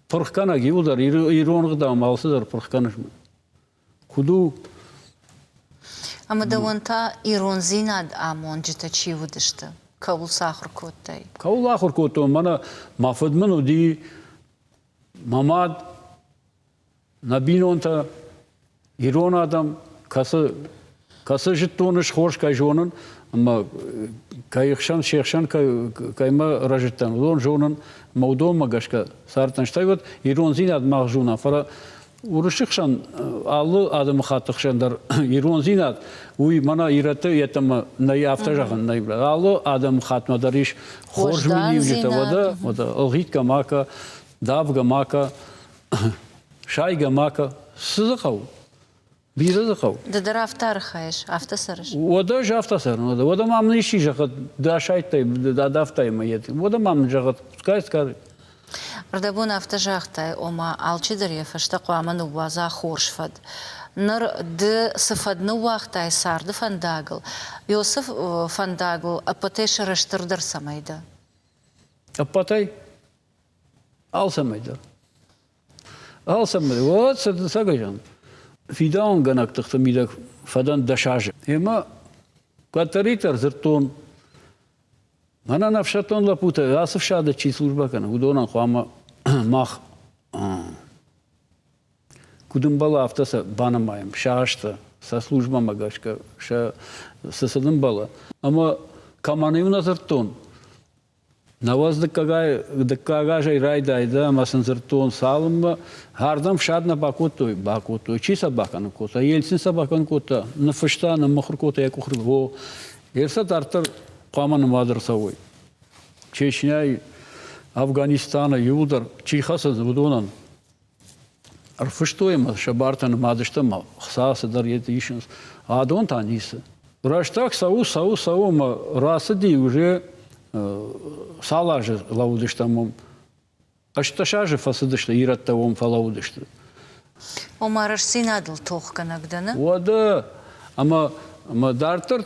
فرخكنا يودر يرون غدا مالسدر فرخكنش خدو اما دوانتا ايرون زيناد امون جتا چي ودشتا كول ساخر كوتاي كول اخر كوتو مانا مافد منو دي ماماد نبینون تا ایران آدم کسی جتونش خوش که جونن اما کایخشان شیخشان که ما رجتن ودون جونن موضوع مگش که سرتنشتای بود ایران زیناد مغزونا فرا ورشخشان آلو آدم خاطرشان در ایران زیناد وی منا ایرته یتم نیافته جهان نیبر آلو آدم خاتم دریش خوش منیو جتا ودا الهیت کماکا داو کماکا شای گماکا سزخو بیرزخو در افتار خایش افتا سرش ودا جافتا سر ودا مامنی شی جخت دا شایت دا دافتای میت ودا مامن جخت کایس کار ردبون افتا جختای اما алчи در فشتا قوامن وازا خورش فد نر د صفد نو وقتای سارد فنداگل یوسف فنداگل اپتش رشتر در سمیده اپتای آل سمیده Alsam wat ze zeggen. Fidan ganak tachtamiddag fadan dashaj. Ema katariter zerton. Mana nafshaton la puta. Asaf shada chi slujba kana. Udonan khama mach. Kudum bala aftasa bana mayam. Shashta. Sa slujba magashka. Sha sasadın bala. Ama kamanayım nazerton. Наваз дакагажай райдайда масанзертон салым хардам шадна бакото чи сабакан кота елсин сабакан кота на фышта на махр кота я кухр во ерса тартар қаман мадрсавой Чечня Афганистана юлдар чи хаса будонан арфыштоем шабартан мадыштама хсаса дар етишинс адон таниса раштак сау ма расади уже салажы лаудыштамом ашташажы фасыдышты ираттавом фалаудышты омараш синадыл тоқканагданы вада ама дартыр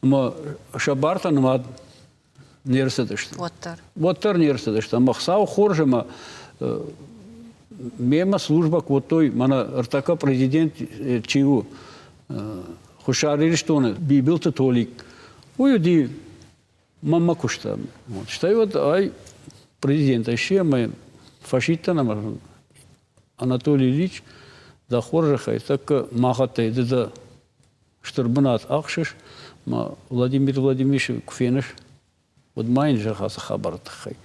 ама шабартан ма нерседышты воттар нерседышты ама хсау хоржыма мема служба квотой мана артака президент чиу хушарирштоны бибилты толик Уйди, мама кушта. Что вот ай президент еще мы фашиста нам Анатолий Ильич да хоржахай так махатай да штурбанат ахшиш ма Владимир Владимирович куфенеш вот майн же хас хабартахай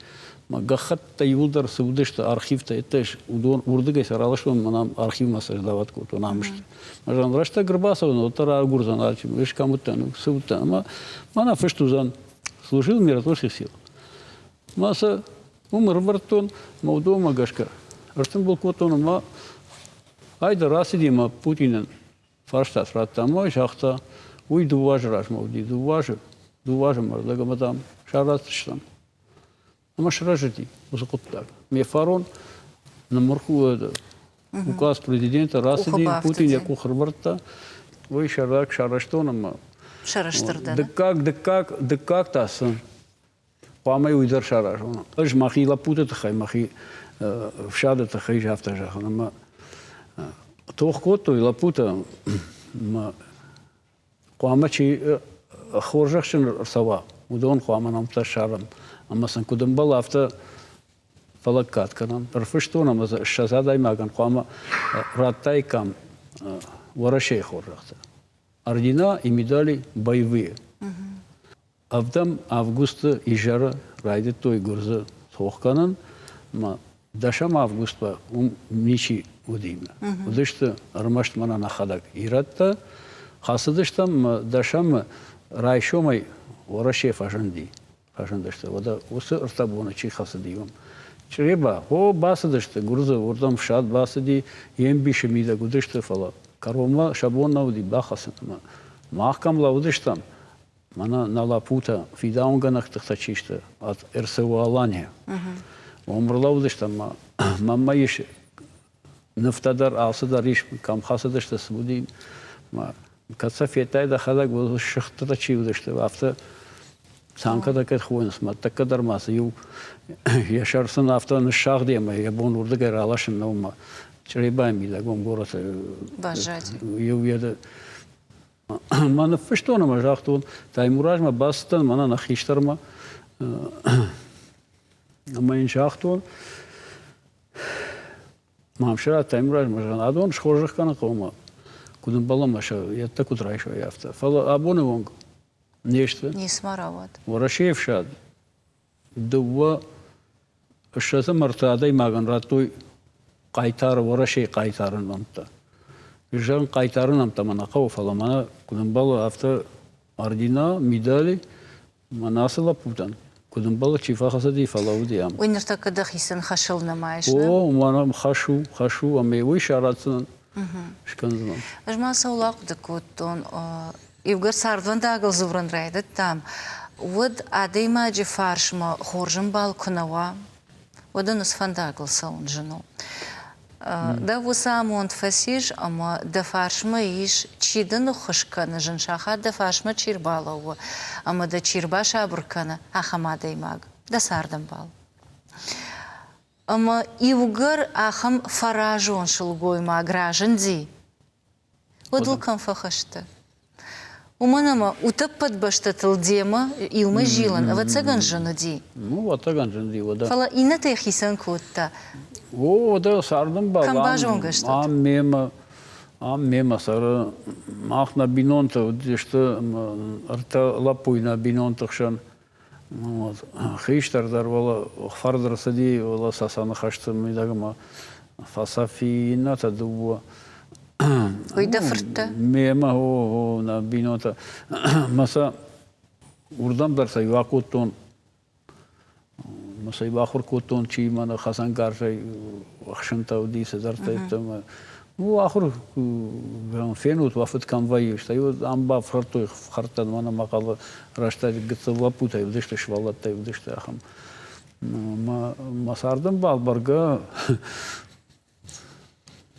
ма гахат тайулдар судышта архивта этеш удон урдыгай саралашон манам архив масаждават кото намышт мажан рашта грбасовна отара гурзан ачим веш камутан субта ма мана фештузан служил миротворческих сил маса умер бартон мауду магашка артем был котон ма айда расидима Путинен фарштат ратама шахта уй дуважраш мауди дуважа мардага мадам шаратштам Машражити, узакоттак. Мефарон на морху указ президента Расиди Путин яку хрбарта, вы шарак шараштоном. Шараштырдан. Декак тасан. Памай уйдер шарашон. Аж махи лапута тахай, махи вшада тахай жафта жахан. Тох кото и лапута Памачи хоржахшин сава. Удон хуаманам ташарам. Ama sen kudum bal hafta falakat kanan. Rfıştona ama şazaday magan ama rattay kam варашей хоррахта. Ордена и медали боевые. Авдам августа и жара райдет той гурза сохканан. дашам августа ничи удимна. Удышты армашт мана нахадак иратта хасыдыштам дашам райшомай ораше фажанди. Фажандышты. Вода усы ыртабуна чи хасыдием. Чреба, о басыдышты, гурзы урдам шад басыди, ембиши мида гудышты фала. Карома шабонна уди бахасынма. Махкамла удыштам. Мана налапута фидаунганах тахтачишты от РСУ Алания. Умрла удыштам. Мамма иш нафтадар алсыдар иш кам хасыдышты сбуди. Каца фетайда хадаг был шахтата чи удышты. Авто Санка такая хуйнс, так кадар маса. Я шарсан авто на шахдема, я бон урда гайралашин на ума. Чребаем бида гом город. Бажать. Я уеду. Мана фештона мажахтун, таймуражма бастан, мана нахиштарма. Майн шахтун. Мамшара таймураж мажан. Адон шхожих кана кома. Кудын балам маша, я так утрайшу я авто. Фала абоны вонг. Нечто. Не смарават. Ворашев шад. Дува шаза мартадай маган ратуй кайтар ворашей кайтарын намта. Жан кайтарын намта мана кауфала мана кудымбала авто ордена, медали манасыла путан. Кудымбала чифахасади фалаудиам. Уйнырта кадах isen хашыл намайш. О, мана хашу, аме уй шаратсан. Шканзан. Ажмаса улак дакутон Ивгар сардван дагыл зувран райдат там. Вот адейма джи фаршма хоржым бал кунава. Вот он сфандагыл саун жену. Да вусам он фасиш, ама да фаршма иш чидан хушкана женшаха да фаршма чирбалова. Ама да чирба шабуркана ахама деймаг. Да сардам бал. Ама Ивгар ахам фаражон шулгойма гражен ди. Вот лукам фахашта. Уманама утаппат баштатыл дема илма жилан, а вот цаган жануди. Ну, вот цаган жануди, вода. Фала инате хисан кутта. О, да сардам бал. Камбажон гаштат. Ам мема сара махна бинонта, что арта лапуйна бинонтахшан. Вот. Хиштар дарвала фардер сади, вала сасана хаштам идагма фасафина тадуа. Ойда фырта. Мема о на бинота. Маса урдам дарса юакутон. Маса юахур кутон чи мана хасан гаршай ахшанта удиса дарта иттама. Ну ахур фенут вафат камвай что ю амба фартой хартан мана макала рашта гцла путай вдышта швалаттай вдышта ахам. Масардам бал барга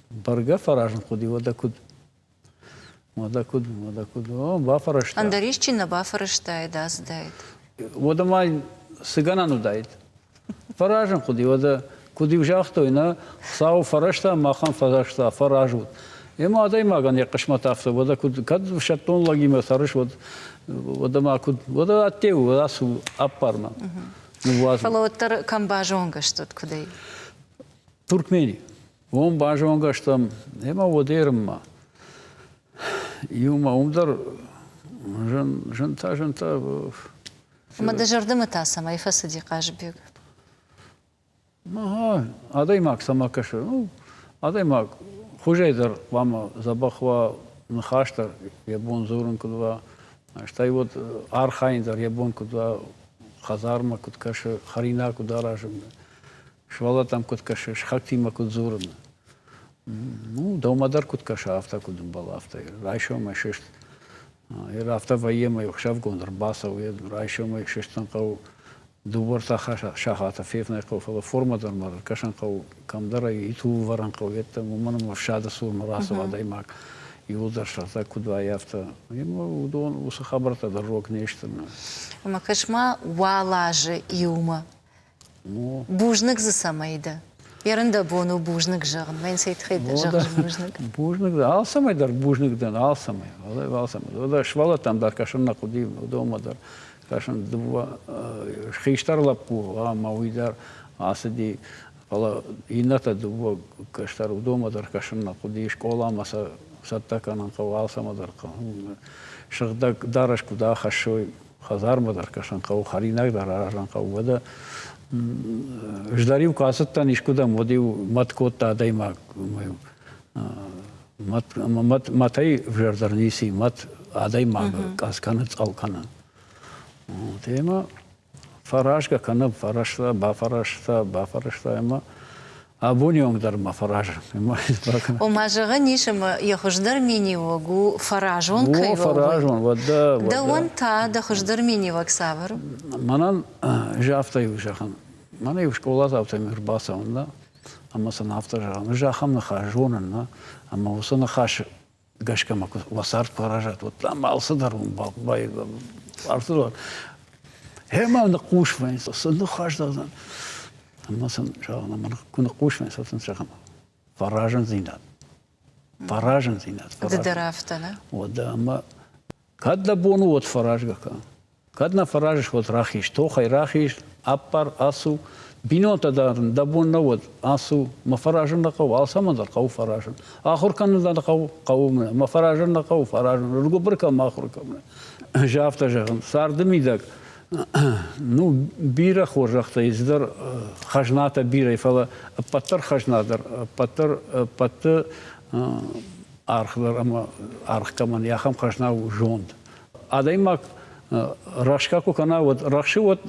Барга фаражн худи водакуд. Водакуд. О, бафарашта. Андаришчи на бафараштай да сдает. Вода май сыганану дает. Фаражн худи вода куди вжахтойна сау фарашта махан фарашта фаражут. Ема адай маган якшматафта вода куд кад шатон лагима сарыш вода макуд вода аттеу асу аппарма. Фалоттар камбажонга что-то кудей. Туркмени. Он бажонга что ема водерма. Юма умдар жента. Ма дажардымы тасама и фасади кажбек. Ага, адай мак сама каша. Ну, адай мак. Хужайдар вама забахва нахаштар ябон зурун кудва. Штай вот архайндар ябон кудва хазарма куд каша харина кударажм. Швала там куд каша шхактима куд зурна. Ну, даумадар куд каша авта кудум бал авта. Райшо машешт. Ир авта ваема юхшав гондар басав. Райшо машештан кау дубарта шахата фефна кау фала форма дармар. Кашан кау камдара иту варан кау ета муманам шада сур марасава даймак. Юлдар шахта кудва яфта. Ема удон усахабарта даррок нечто. Ма кашма валаже юма. Бужник за самайда. Ярында бону бужник жагын. Мен сейтхейда жагын бужник. Бужник да, алсамай дар бужник да, алсамай. Алсамай. Ода швала там дар кашан на куди дома дар кашан дува хиштар лапу, а мауидар асади ала ината дува каштар дома дар кашан на куди школа маса саттаканан кау алсама дар кау. Шагда дараш куда хашой хазарма дар кашан кау харинак дар аран кау вода Ждарив касата нишкуда модив маткота даймак матай в жардарниси мат адаймак касканат алкана. Тема фаражга кана фарашта бафарашта ема абуньонг дарма фараж. О мажага нишем яхождар минивагу фаражон Во кайва. фаражон вода. Да он та да хождар миниваг савар. Манан жафтай ушахан. Мана в школа завтра мирбасан да. Ама сан автор жахан. Жахам на хажонан на. Ама уса на хаш гашка маку васарт фаражат. Вот там алса дарун бай артур. Хема на кушвайн сан хаш да. Ама сан жахан ама куна кушвайн сан жахан. Фаражан зинат. Фаражан зинат. Да драфтана. Вот да ама кадда бону вот фаражгака. Кадна фаражиш вот рахиш, тохай рахиш, аппар, асу, бинота да бонна вот асу, мафаражан на кау, алсамандар кау фаражан. Ахур канада на кау, мафаражан на кау фаражан, ругубрка махурка. Жафта жаган, сарды мидак. Ну, бира хожахта издар хажната бира ифала паттар хажнадыр, паттар архдар ама архкаман яхам хажнау жонд. Адаймак рашка кукана вот рахши вот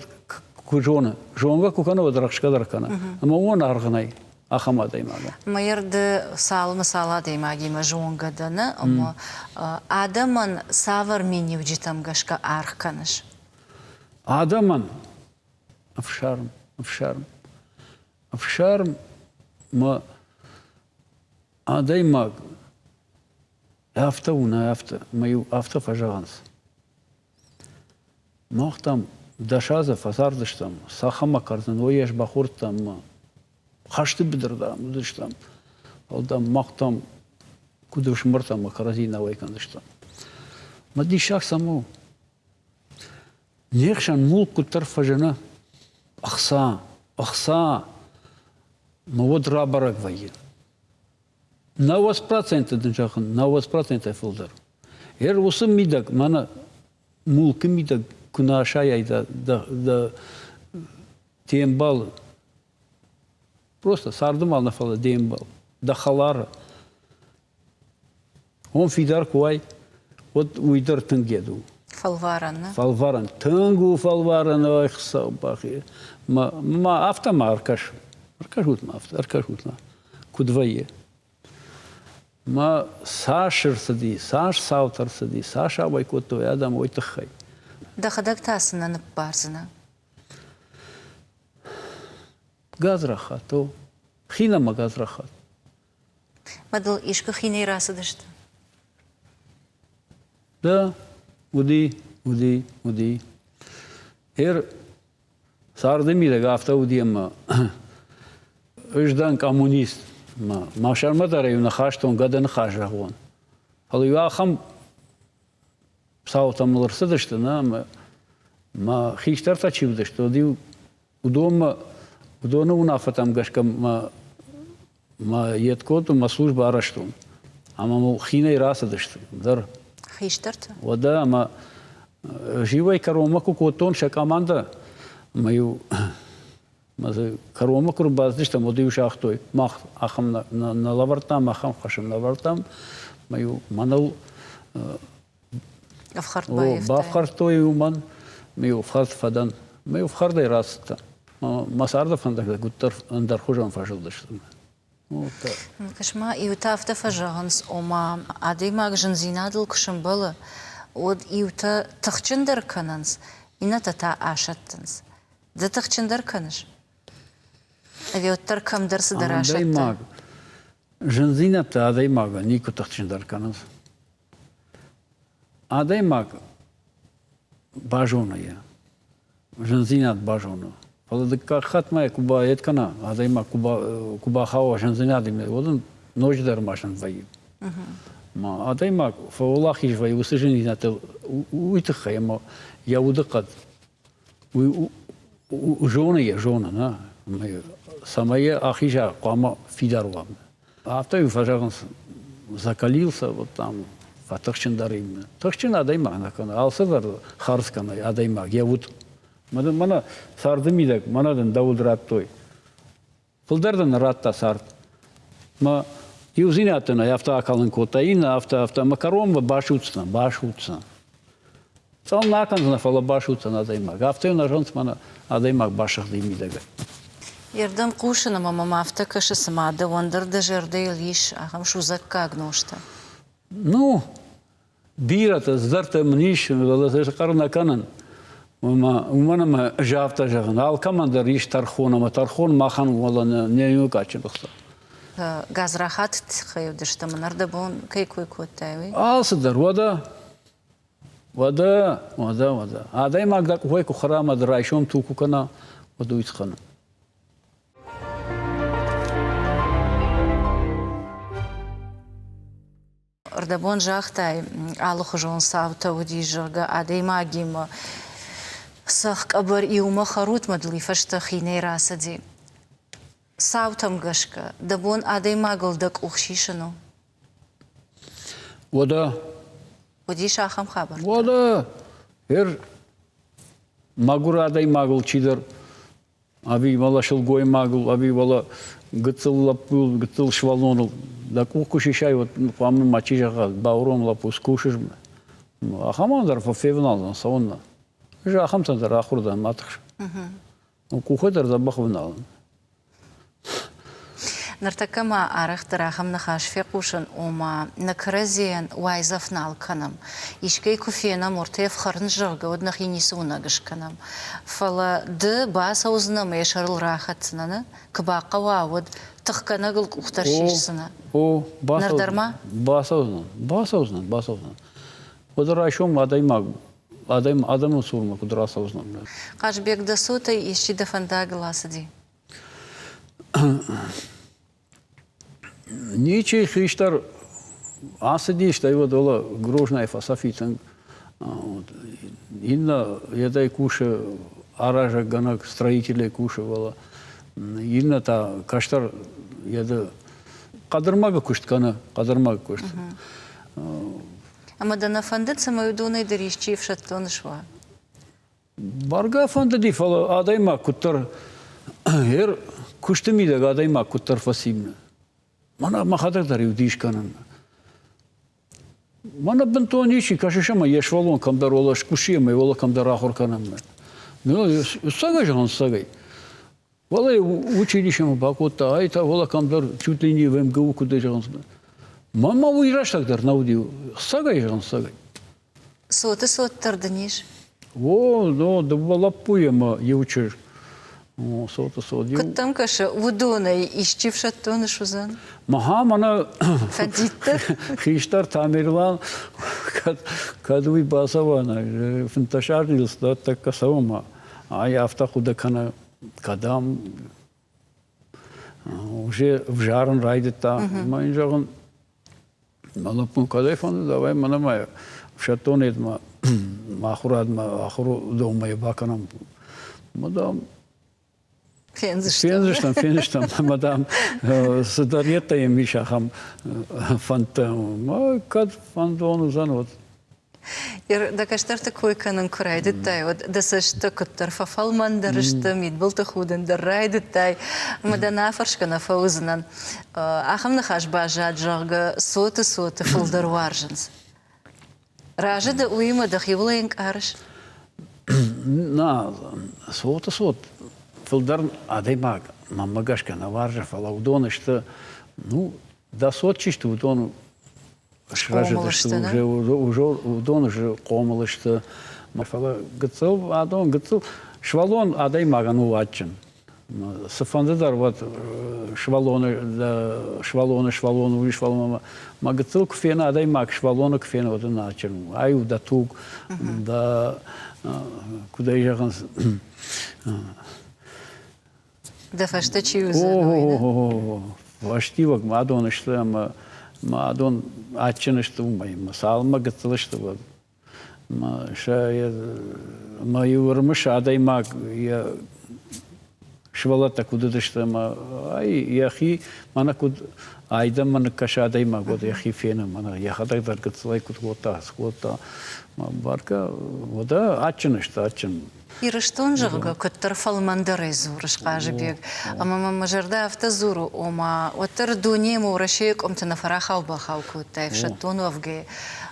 кужона жонга кукана вот рашка даркана ама он аргнай ахама даймага Майырды салмы сала деймаги мажонга дана ама адаман савар минив житам гашка архканыш. адаман афшарм ма адаймаг афта мою афта фажаганс Махтам дашаза фазардыштам, сахама кардын, ояш бахуртам, хашты бидырдам, удыштам. Алдам махтам кудыш мыртам, каразина вайкандыштам. Мадишах саму. Нехшан мул кутар фажана. Ахса. Вот рабарак вайен. На 20% дынжахын, на 20% фылдар. Усым мидак, мана мулкы мидак, Куна шаяйда да тембал просто сардым ална фала дембал да халара он фидар куай вот уйдар тынгеду фалваран тынгу фалваран ой хсабахи ма автома аркашутна кудвае ма сашыр сади саш саутар сади саша вайкото адам ой тахай Да хадак тасына нып барзына. Газраха, то хинама газраха. Мадыл ишка хиней расы дышты. Да, уди. Сарды мире гафта удиема. Иждан коммунист. Машармада района хаштон гадан хажагон. Алыва хам саутамлырсы дышты, ма хиштар тачив дышты, див удома унафатам гашка ма еткоту ма служба араштун, ама ма хинай раса дышты, дар. Хиштарта? Вода, ма живай карома кукотон шакаманда, маю карома курбаз дышты, ма див шахтой, мах ахам на лавартам, ахам хашам лавартам, маю манал Бафхартой уман, мою вхарт фадан, мою вхардай раста. Масарда фандак гуттар андархужан фажылдыштым. Кашма иута авта фажаганс ома адеймаг жынзинадыл кышымбалы, од иута тахчындар кананс, ината та ашаттынс. Да тахчындар каныш. Авиоттар камдарсы дар ашатты. Адеймаг. Жынзината адеймага, нику тахчындар кананс. Адаймак бажона я. Жынзинат бажона. Фаладыка хатмая куба еткана. Адаймак куба хава жынзинат име. Одан нождар машин вайы. Адаймак фаулахиш вайы. Усы жынзинат уйтыха. Я удыкат. Жона я, жона. Самая ахижа куама фидарвам. Авто и фажаган закалился вот там. Тахчындар именно. Тахчын адаймаг накана. Алсадар харскана адаймаг. Я вот Mana sardım idak, manadan davul rattoy. Fıldardan ratta sart. Ma юзинатына яфта акалын котаина, авта макарон ба башутсна. Сал наканзна фала башутсна адаймак. Авта на жонс мана адаймак башах димидага. Ярдам кушана мама авта каша самада вандыр да жерде лиш ахам шузак кагношта. Ну, бирата здарта мниш, вала карна канан. Умана жавта жаган. Ал команда риш тархон махан вала не юкачылыкса. Газ рахат тхаюдышта манарда бон кайкой коттайви. Алсыдар, вода. Адаймак да куйку храма драйшом тукукана водуйцхана. Ардабон жахтай алухожон савта удижага адаймагим сах кабар иума харут мадли фашта хиней расади. Савтам гашка, дабон адаймагл дак ухшишану. Вода. Удиш ахам хабар. Вода. Магура адаймагл чидер. Аби вала шылгой магл, аби вала гыцыл лапул, гыцыл швалонул. Да кушишай вот памны мачижага бауром лапу скушиш. Ахамандар по февналдан саунна. Же ахамтандар ахурдан матыш. Кухадар да бахвналдан. Нартакама арахтарахам нахаш фекушан ома накразиен вайзафнал канам. Ишкей куфена муртев харн жырга однах инисуна гышканам. Фала ды баса узнам ешарл рахатсынаны кыбаqa вавуд тықканагыл ухтаршишсына. О, Нардарма? Баса узнан. Одар айшом адамын сурма кудраса узнан. Қашбек да сута ишчи да фандагыласыди. Ничей хриштар асыди что его дола грожная фасафитан. Инна ядай куша аража ганак строителей кушевала. Инна та каштар яда кадырмага кушткана, кадырмага кушт. Ама да на фандет самоюдуной даришчи в шаттонышва. Барга фандади фала адайма куттар куштымида адайма куттар фасимна. Мана махадактар юдишканан. Мана бентоничи кашишама ешвалон камдар ола шкушиема ола камдар ахурканам. Ну сагай сагай. Вала училищем бакота айта ола камдар чуть ли не в МГУ куда жан. Мама уйраш тагдар наудил. Сагай. Сот тарданиш. О, no, да валапуема ючер. О, сот. Кыттам каша удуной ишчи в шаттонышузан. Маха мана Фандиттер. хриштар тамирлан кадуи басавана фанташарнилс да така савама. Ай автахуда кана кадам уже в жарен райдета. Майн жаган малапун кадайфан давай мана мая в шаттонет ахуру дома ебаканам. Мадам Фензиштам, мадам, садарета им вишахам фантом. Кад фантону занот. Да каштар такой канан курайдет тай, вот да сашта куттар фафалман дарышта мидбыл тахуден даррайдет тай, мадана фаршкана фаузынан. Ахам нахаш бажа джарга соты фулдар варжанс. Ража да уима да хивлаинг арш. На, сот. Филдар адаймаг, мамагашка наваржа фалаудона, что, ну, да сотчи, что удону шража, что уже удону же комало, что мафала гцел, адон гцел, швалон адаймага, ну, атчен. Сафандадар, вот, швалона, магцел кфена адаймаг, швалона кфена, вот, начен. Аю да тук, да, куда и жаган. Да фашта чиуза. Ваштивак мадон что мадон атчен что мы салма гцел что ма ша мою рмша адаймак я швалата куда что ма ай яхи мана куд айда мана каша адаймак вот яхи фена мана я хата гцел куд скота ма барка вода атчен что атчен Ирыштон жыгы көттір фалмандары зурыш қажыбек. Ама мажарда авто зуру, ома отыр дуне мурашек омтына фарахау бахау көттай, фшаттон вавге.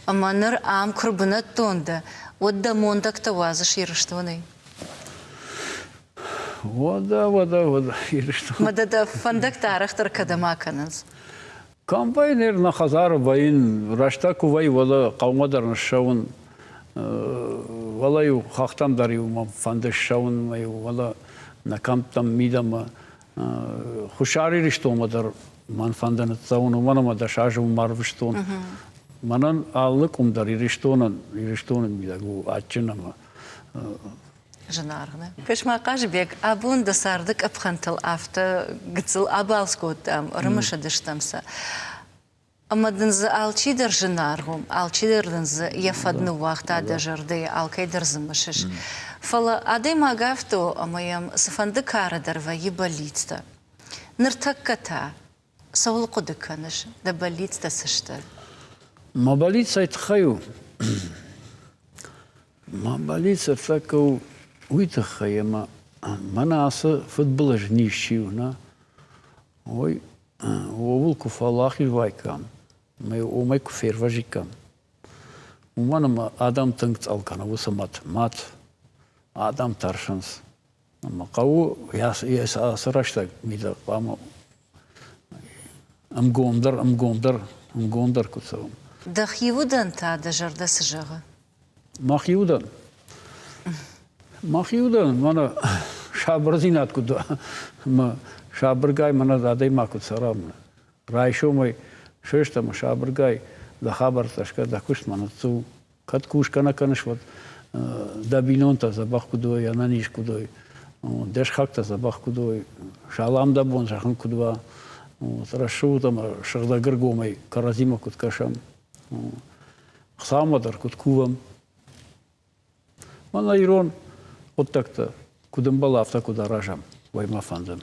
Ама ныр ам курбына тонда, отда мондак тавазыш ирыштоны. Вода, ирыштон. Мадада фандак тарахтар кадамаканыз. Комбайнер на хазар вайын, раштаку вай вала қауңадар шауын, вала ю хақтамдар ю ма фандаш шауын, вала на камптам мидама, хушари риштомадар ман фанданат сауын, уманама да шажу марвиштон. Манан аллык умдар ириштонан мидагу атчынама. Жанаргны. Кышма қажыбек, абун да сардык апхантыл авто гыцыл абалскотам, рымыша дыштамса. Амадынзы алчидыр жанаргум, алчидырдынзы яфадны вақта да жарды алкайдырзымышыш. Фала адей магавто амаям сафанды карадар ва ебалицта. Ныртак ката, саул кудыканыш, да балицта сышты. Мабалица айтхаю. Мабалица такау уйтахаяма. Мана асы футбола жнищивна. Ой, овулку фалахи вайкам. Омай куфер важикам. Уманама адам тыңт алкана уса мат. Адам таршанс. Макау яс асыраштак мида пама. Амгондар кутсавам. Дахивудан та да жарды сыжығы. Махиудан, мана шабырзинат куда. Шабыргай мана задай макут сарамна. Райшо мой шештама шабыргай да хабар ташка да кушт мана цу. Кат кушка на канышват да бинонта забах кудой, ананиш кудой. Деш хакта забах кудой. Шалам да бон шахан кудва. Рашу там шагда гыргомай каразима кут кашам. Хсамадар кут кувам. Мана ирон вот так-то кудымбала авто куда ражам вайма фандам.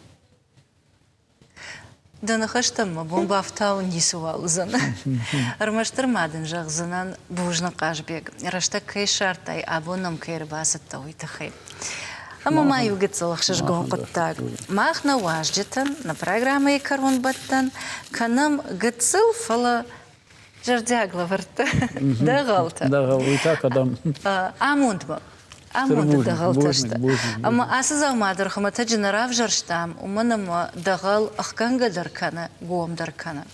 Да нахаштама бомба автау нисуа узан. Армаштырмадын жағзынан бужны қажбек. Рашта кай шартай абонам кайрбасытта уйтахай. Ама маю гыцылық шышгон құттаг. Махна важджетан, на программы карон баттан, канам гыцыл фала жардягла варта. Дағалта. Дағал, уйтак адам. Амундма. Амунда дағалташта. Ама асы заумадыр қымата жынарав жарштам, уманама дағал аққанғадар кана, гоомдар кана.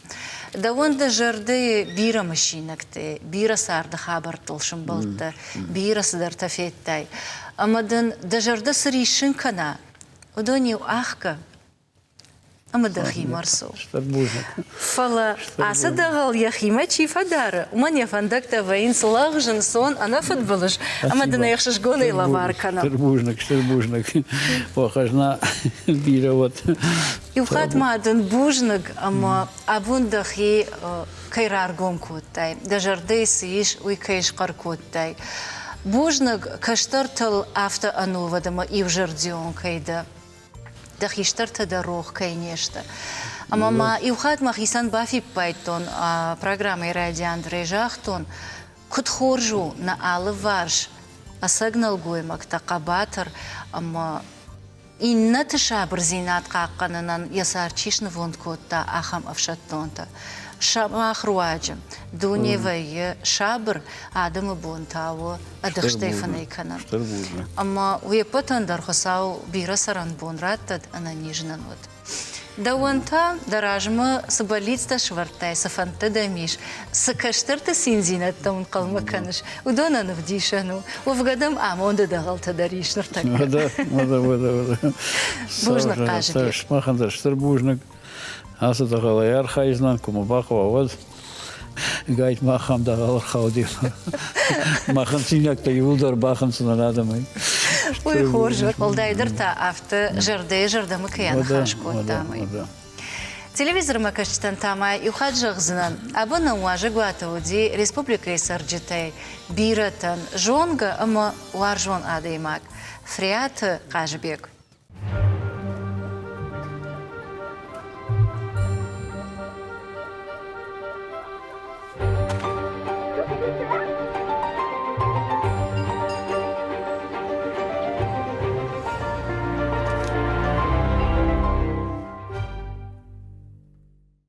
Да онда жарды бира машинакты, бира сарды хабар толшын болты, бира сыдар тафеттай. Амадан да жарды сыришын кана, удони аққа. Амада химарсу. Фала асы дағал яхима чифадары. Уман яфандакта вайын сылақ жын сон ана футболыш. Амада наяқшыш гоны лавар кана. Штырбужнак. Похожна бира вот. Юхат мадан бужнак, ама абундахи кайрар гом коттай. Да жарды сыиш уй кайш қар коттай. Бужнак каштартал авто анувадама и в жардион кайда. Дахиштарта дорог, конечно. Ама иухат махисан бафи пайтон программы радиан дрежахтон кутхоржу на алы варш асагнал гоймак тақабатыр ама инна тышабыр зинат қаққанынан ясарчишны вондкотта ахам авшаттонта. Шамах руаджам, дуневая шабр адамы бонтау адыхштейфаны канан. Ама уепатан дархасау бира саран бонраттад ананижнан вот. Да онта даражма сабалицта швартай сафанта дамиш сакаштарта синзинаттан қалмаканыш. Удонан вдишану. Увгадам амонда дағалта даришнар так. Да. Бужна кажет. Шмаханда штырбужнак. Асы дағала ярхайзнан, кумы бақыва оз. Гайт махам дағалар қаудим. Махан синякта юлдар бақын сынан адамай. Ой, хоржыр. Олдайдыр та авто жардамы каян хашкот тамай. Телевизор макаштан тамай юхад жағзынан. Абына уажы гуатауди республика исарджитай биратан жонга, ама уар жон адаймак. Фриаты қажбек.